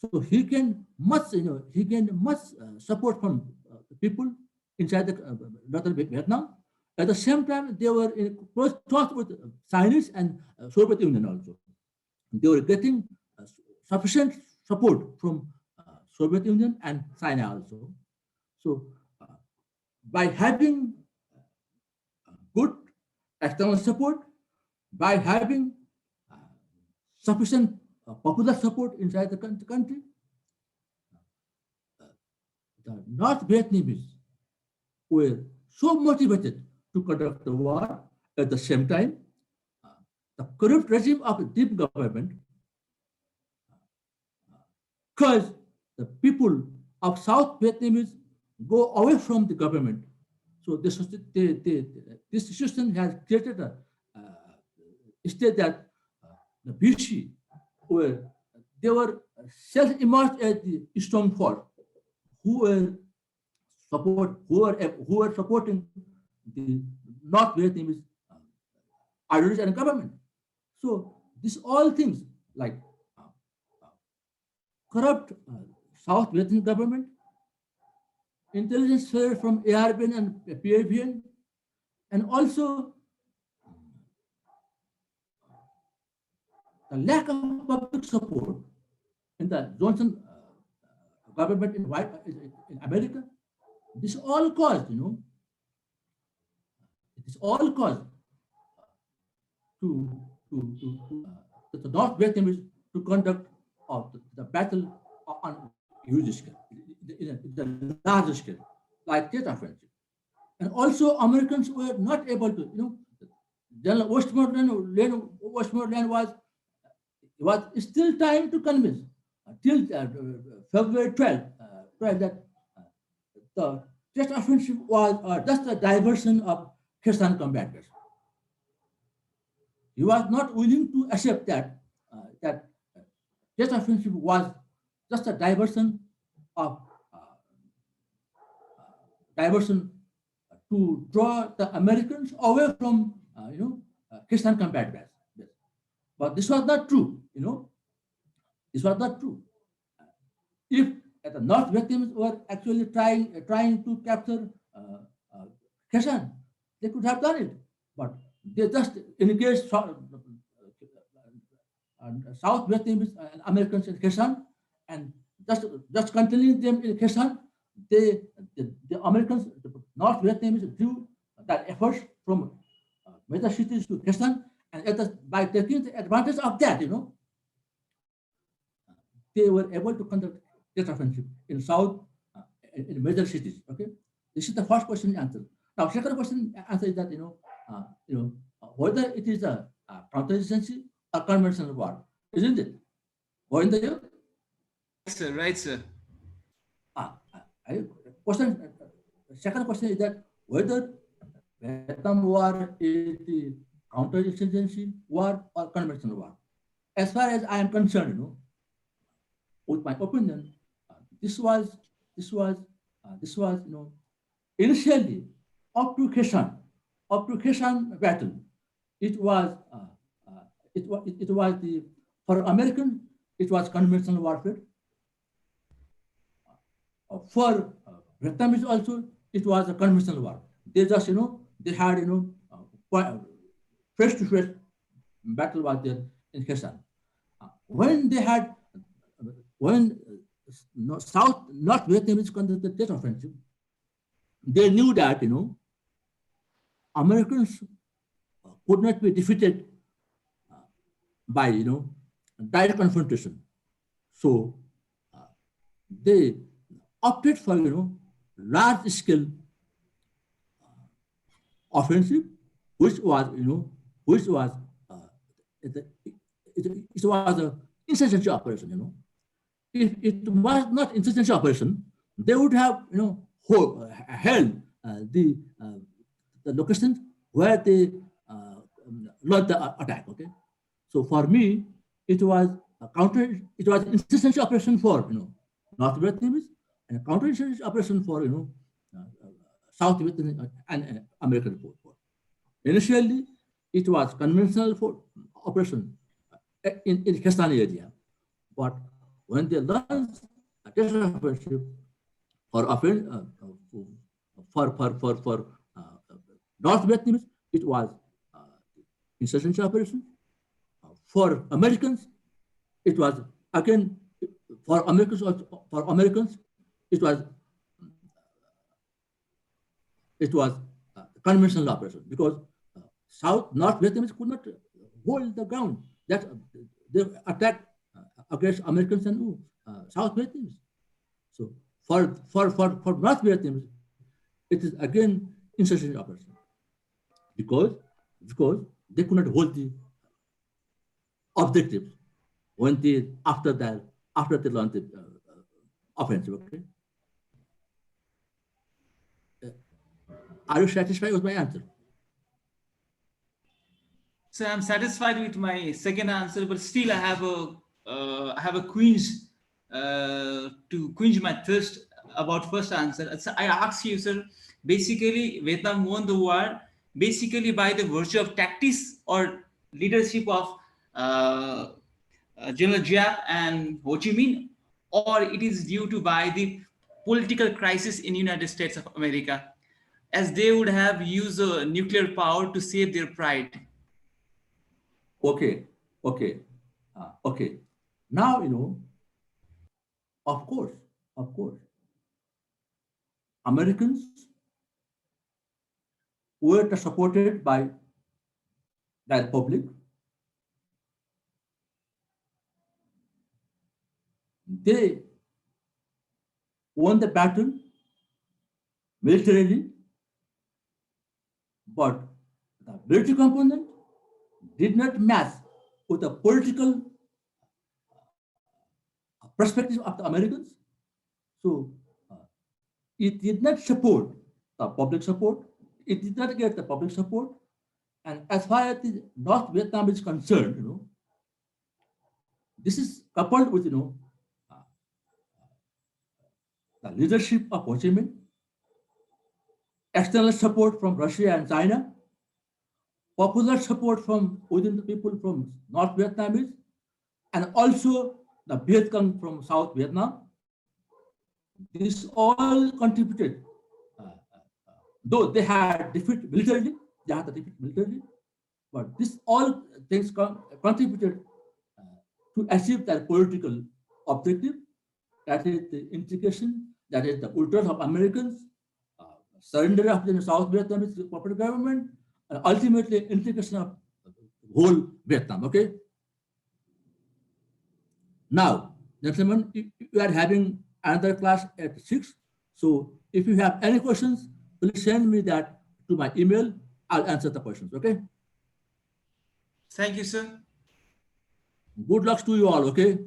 So he gained much, support from the people inside the northern Vietnam. At the same time, they were in close talks with Chinese and Soviet Union also. They were getting sufficient support from Soviet Union and China also. So by having good external support, by having sufficient popular support inside the country, the North Vietnamese were so motivated to conduct the war. At the same time, the corrupt regime of the Diem government caused the people of South Vietnamese go away from the government. So this situation has created a state that the Vichy, where they were self-emerged as the strong force, who were supporting the North Vietnamese ideology and government. So these all things like corrupt South Vietnamese government, intelligence failure from ARBN and PAVN, and also the lack of public support in the Johnson government in America. This all caused, it is all caused to the North Vietnamese to conduct the battle on huge scale, in the large scale, like that offensive. And also Americans were not able to, General Westmoreland was still trying to convince till February 12, that the test offensive was just a diversion of Kherson combatants. He was not willing to accept that test offensive was just a diversion to draw the Americans away from Kherson combatants. But this was not true. This was not true. If the North Vietnamese were actually trying to capture Kherson, they could have done it, but they just engaged South Vietnamese and Americans in Kherson, and just continuing them in Kherson, the Americans, the North Vietnamese drew that efforts from major cities to Kherson, and by taking the advantage of that, they were able to conduct this offensive in South, in major cities. Okay, this is the first question answered. Now, second question answer is that whether it is a counterinsurgency or conventional war, isn't it? Sir, right, sir. Second question is that whether Vietnam War is the counterinsurgency war or conventional war. As far as I am concerned, with my opinion, this was initially up to Kherson battle. It was the, for American, it was conventional warfare. For Vietnamese also, it was a conventional war. they just, they had, face-to-face battle was there in Kherson. When they had, when South, North Vietnamese conducted that offensive, they knew that, Americans could not be defeated by, direct confrontation. So they opted for, large scale offensive, which was, it was an insurgency operation, If it was not insurgency operation, they would have, held the location where they launched the attack. Okay, so for me, it was it was insurgency operation for North Vietnamese and a counter-insurgency operation for South Vietnamese and American force. Initially, it was conventional operation in Kestani area, but when they launched a terrorist offensive for North Vietnamese, it was insurgency operation. For Americans, it was again for Americans. It was conventional operation because North Vietnamese could not hold the ground. That they attacked against Americans and South Vietnamese. So for North Vietnamese, it is again insurgency operation because they could not hold the objectives when they after they launched the offensive. Okay. Are you satisfied with my answer? So I'm satisfied with my second answer, but still I have a quench to quench my thirst about first answer. So I ask you, sir, basically Vietnam won the war basically by the virtue of tactics or leadership of General Giap and Ho Chi Minh, or it is due to by the political crisis in United States of America, as they would have used nuclear power to save their pride. Okay. Now, of course, Americans were supported by the public. They won the battle militarily, but the military component did not match with the political perspective of the Americans. So it did not support the public support. It did not get the public support. And as far as the North Vietnam is concerned, this is coupled with, the leadership of Ho Chi Minh, external support from Russia and China, popular support from within the people from North Vietnamese, and also the Viet Cong from South Vietnam. This all contributed, though they had defeat militarily, but this all things contributed to achieve their political objective, that is the integration, that is the withdrawal of Americans, surrender of the South Vietnamese corporate government, and ultimately integration of whole Vietnam. Okay. Now, gentlemen, we are having another class at 6. So if you have any questions, please send me that to my email. I'll answer the questions. Okay. Thank you, sir. Good luck to you all. Okay.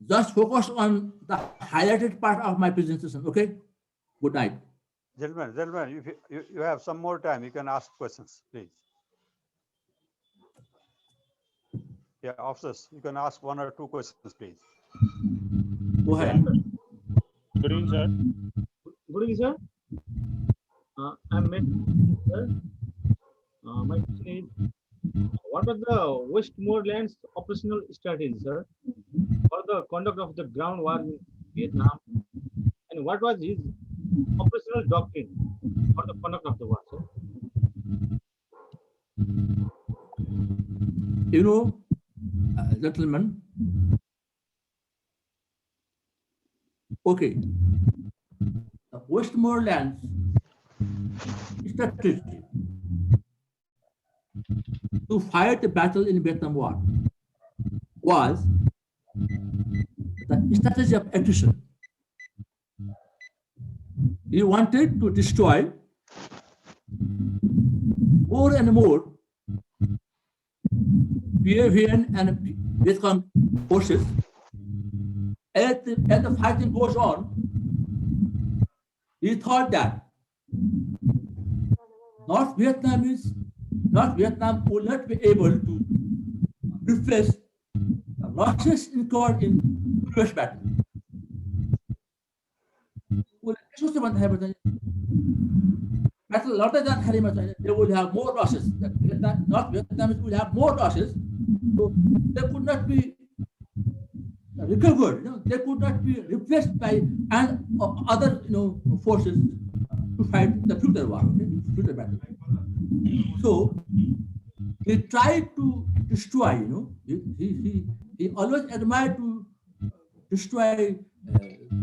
Just focus on the highlighted part of my presentation. Okay. Good night. Gentlemen, if you have some more time, you can ask questions, please. Yeah, officers, you can ask 1 or 2 questions, please. Go ahead. Good evening, sir. Good evening, sir. I'm sir. My question is, what are the Westmoreland's operational strategies, sir, for the conduct of the ground war in Vietnam? And what was his operational doctrine for the conduct of the war, sir? You know, gentlemen, okay, the Westmoreland's strategy to fight the battle in Vietnam War was the strategy of attrition. He wanted to destroy more and more PAVN and Vietcong forces. As the fighting goes on, he thought that North Vietnam will not be able to replace the losses incurred in previous battle. Battle larger than Harima, they will have more losses. North Vietnamese will have more losses, so they could not be recovered. They could not be replaced by other forces to fight the future war, future battle. So he tried to destroy. He always admired to destroy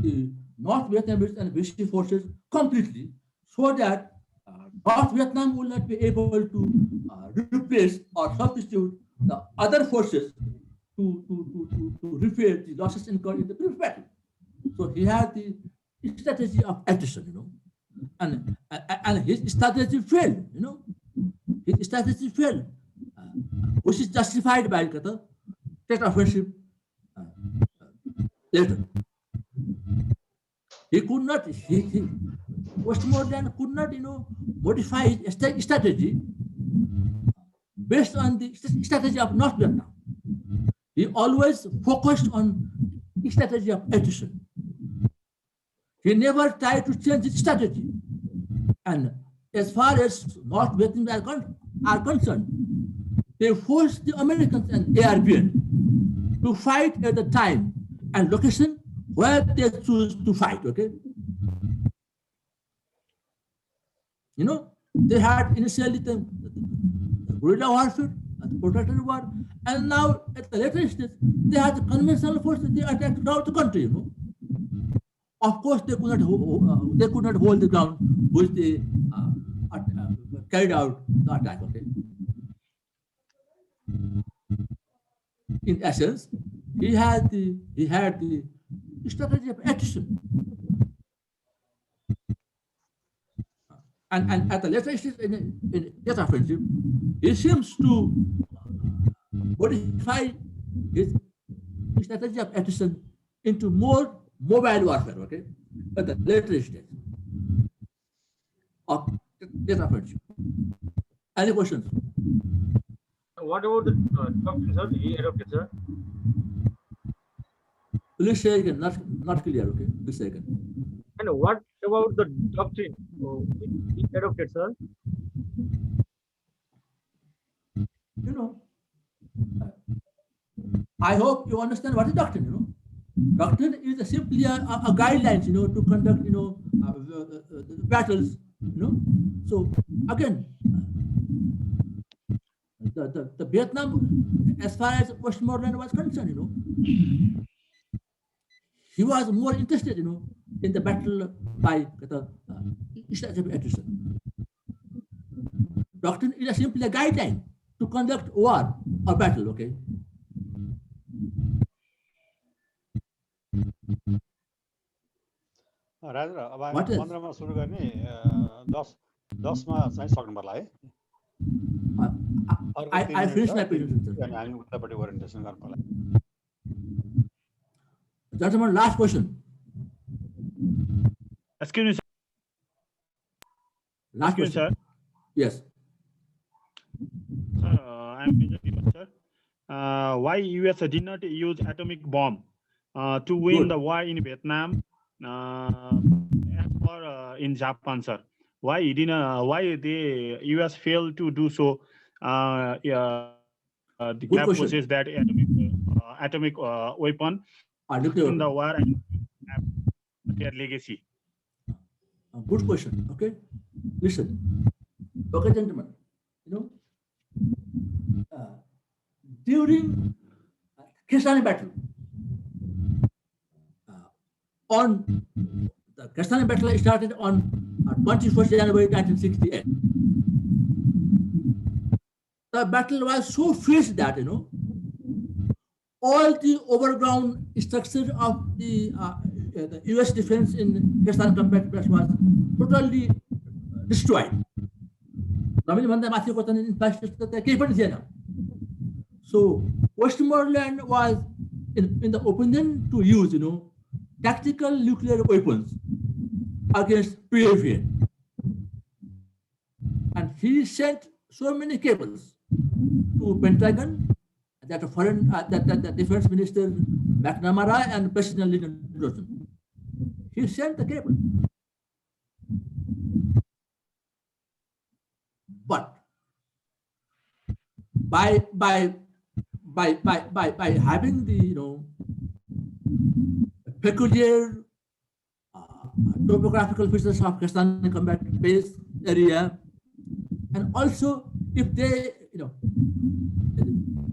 the North Vietnamese and Vichy forces completely, so that North Vietnam will not be able to replace or substitute the other forces to repair the losses incurred in the previous battle. So he had the strategy of attrition, and his strategy failed. His strategy failed, which is justified by the state offensive later. He could not. Westmoreland could not, modify his strategy based on the strategy of North Vietnam. He always focused on the strategy of attrition. He never tried to change his strategy. And as far as North Vietnam are concerned, they forced the Americans and ARPN to fight at the time and location where they choose to fight, okay? They had initially the guerrilla warfare, the protracted war, and now at the later stage, they had the conventional forces, they attacked throughout the country, Of course, they could not hold the ground which they carried out the attack, okay? In essence, he had the strategy of attrition. And at the later stage in that offensive, he seems to modify his strategy of attrition into more mobile warfare, okay? At the later stage of that offensive. Any questions? What about the doctrine, sir? He adopted, sir. Please say again, not clear, okay? Please say again. And what about the doctrine he adopted, sir? I hope you understand what is doctrine, Doctrine is simply a guidelines, to conduct, battles, So again, the Vietnam, as far as Westmoreland was concerned, he was more interested, in the battle by the strategy of attrition. Doctrine is simply a guideline to conduct war or battle, okay? Rajendra अब What हामी is? 15 मा सुरु गर्ने 10 मा चाहिँ सक्नु पर्ला है I finished my presentation, sir. अनि हामी उतापट्टि ओरिएन्टेसन गर्नु पर्ला Gentlemen, last question. Excuse me, sir. Last Excuse me, question. sir. Yes. Sir, I'm Vijay, sir. Why US did not use atomic bomb to win Good. the war in Vietnam or in Japan, sir? Why he didn't? Why the US failed to do so? The Good gap question. possesses that atomic weapon Nuclear in the weapon. war. And, their legacy? Good question. Okay, listen. Okay, gentlemen. During Kashani battle, on the Kashani battle started on 21st January 1968. The battle was so fierce that all the overground structure of the U.S. defense in Kashani combat was totally destroyed. So Westmoreland was in the opinion to use tactical nuclear weapons against Peruvian, and he sent so many cables to Pentagon that the Defense Minister McNamara and President Lyndon Johnson. He sent the cable, but by having the peculiar topographical features of Kashani combat base area, and also if they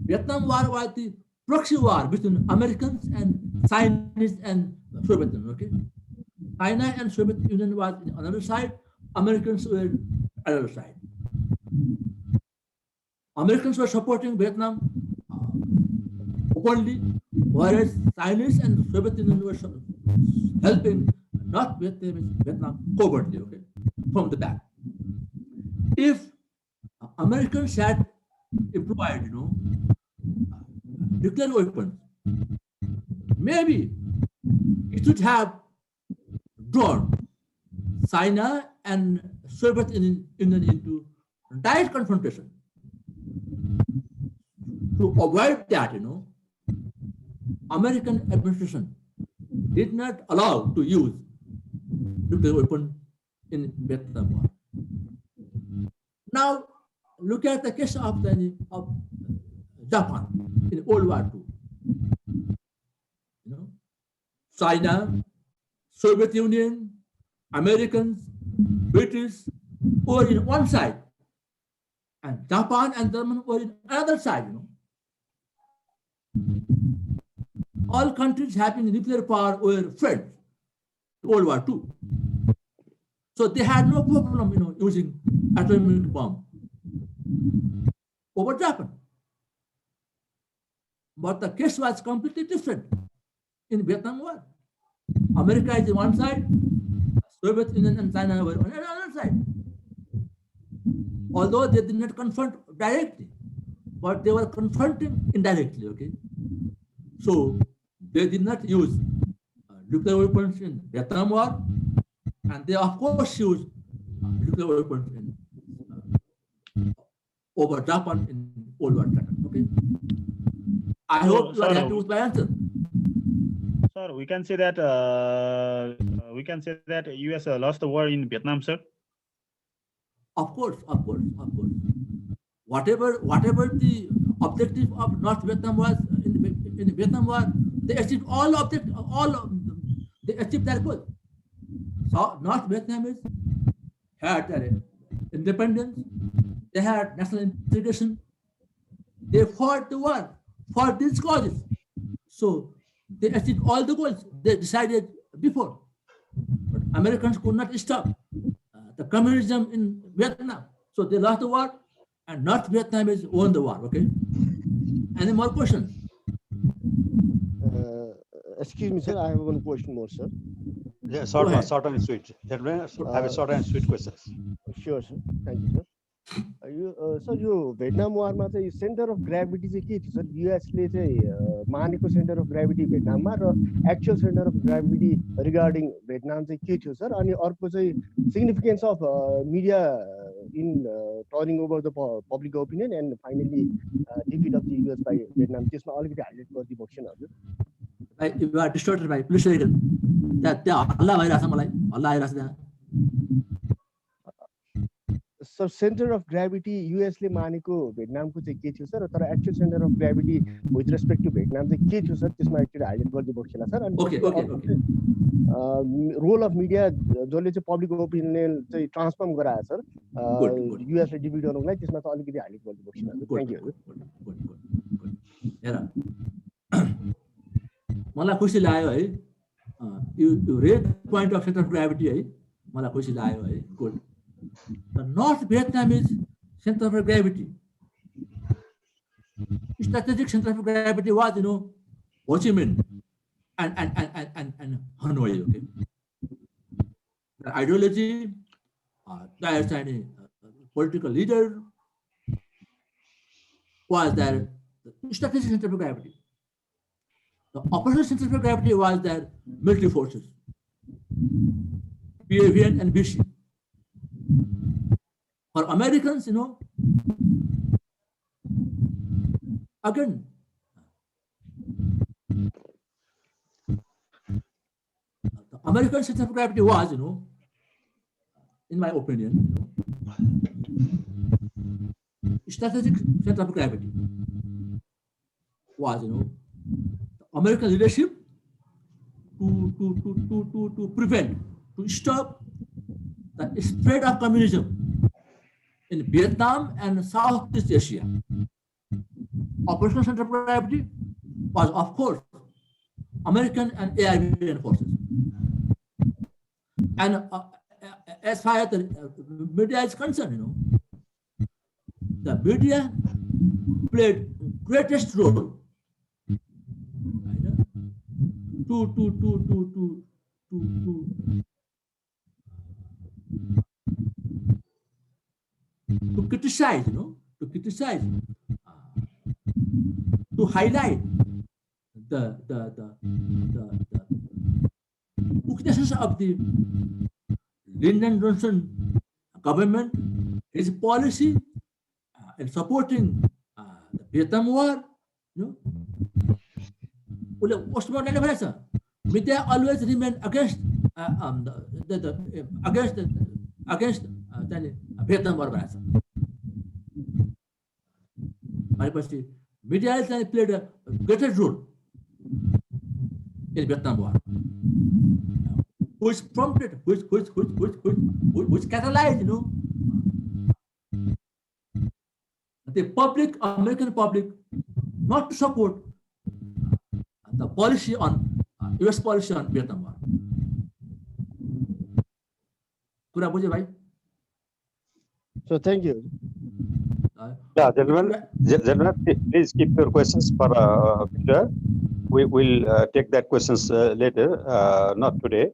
Vietnam War was the proxy war between Americans and Chinese and Soviet Union. Okay, China and Soviet Union was on another side, Americans were on the other side. Americans were supporting Vietnam openly, whereas Chinese and Soviet Union were helping North Vietnam covertly, okay, from the back. If Americans had employed, nuclear weapons, maybe it should have drawn China and Soviet Union into direct confrontation. To avoid that, American administration did not allow to use nuclear weapon in Vietnam War. Now, look at the case of Japan in World War II. China, Soviet Union, Americans, British were in one side, and Japan and Germany were in another side. All countries having nuclear power were friends in World War II. So they had no problem, using atomic bomb over Japan. But the case was completely different in Vietnam War. America is on one side, Soviet Union and China were on another side. Although they did not confront directly, but they were confronting indirectly, okay? So they did not use nuclear weapons in Vietnam War, and they of course used nuclear weapons in, over Japan in World War II, okay? I hope you are happy with my answer. Sir, we can say that US lost the war in Vietnam, sir. Of course. Whatever the objective of North Vietnam was in Vietnam War, they achieved they achieved their goal. So North Vietnamese had their independence, they had national integration, they fought the war for these causes. So they achieved all the goals they decided before. But Americans could not stop the communism in Vietnam. So they lost the war, and North Vietnamese won the war, okay? Any more questions? Excuse me, sir, I have one question more, sir. Yeah, Go ahead. short and sweet. Gentlemen, I have a short and sweet questions. Sure, sir. Thank you, sir. Sir, yo Vietnam वारमा चाहिँ centre of gravity चाहिँ के थियो sir? युएसले चाहिँ मानेको centre of gravity भेटनाममा र actual centre of gravity regarding Vietnam चाहिँ के थियो सर? अनि अर्को चाहिँ significance of media in turning over the public opinion and finally defeat of the US by Vietnam, त्यसमा अलिकति हाइलाइट गरिदिनु सक्छ हजुर? You are distorted by please say again. त्यहाँ हल्ला भइरहेछ, मलाई हल्ला आइरहेछ त्यहाँ. सर सेन्टर अफ ग्राभिटी युएसले मानेको भेटनामको चाहिँ के थियो सर? तर actual centre of gravity with respect to Vietnam चाहिँ के थियो सर? त्यसमा एकचोटि हाइलाइट गरिदिनु पर्छ सर. अनि रोल अफ मिडिया जसले चाहिँ पब्लिक ओपिनियन चाहिँ ट्रान्सफर्म गरायो सर good. युएसले डिफिट गर्नुलाई त्यसमा चाहिँ अलिकति हाइलाइट गर्नुपर्छ थ्याङ्क यू Good. हेर मलाई खुसी लाग्यो है यो red point of centre of gravity है मलाई खुसी लाग्यो है good North Vietnam is centre of gravity strategic center of gravity was Ho Chi Minh and Hanoi, okay. The ideology, the political leader was their strategic center of gravity. The operational center of gravity was their military forces, PAVN and BC. For Americans, again, the American center of gravity was, in my opinion, strategic center of gravity was, the American leadership to prevent, to stop the spread of communism in Vietnam and Southeast Asia. Operational center of gravity was, of course, American and AIBN forces. And as far as the media is concerned, the media played greatest role to criticize, to highlight the weaknesses of the Lyndon Johnson government, his policy in supporting the Vietnam War. Media always remain against against Vietnam War. Media has played a greater role in Vietnam War, which prompted, which catalyzed, the public, American public, not to support the policy on US policy on Vietnam War. कुरा बुझे भाइ? So thank you. Yeah, gentlemen, please keep your questions for future. We will take that questions later, not today.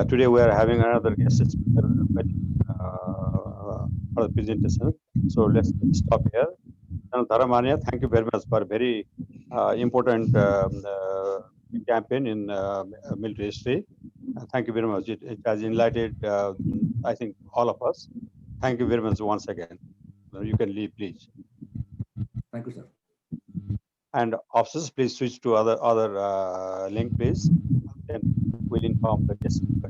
Today we are having another guest speaker for the presentation. So let's stop here. And Baniya, thank you very much for very important campaign in military history. Thank you very much. It has enlightened, I think, all of us. Thank you very much once again. You can leave, please. Thank you, sir. And officers, please switch to other link, please. Then we'll inform the guest speaker.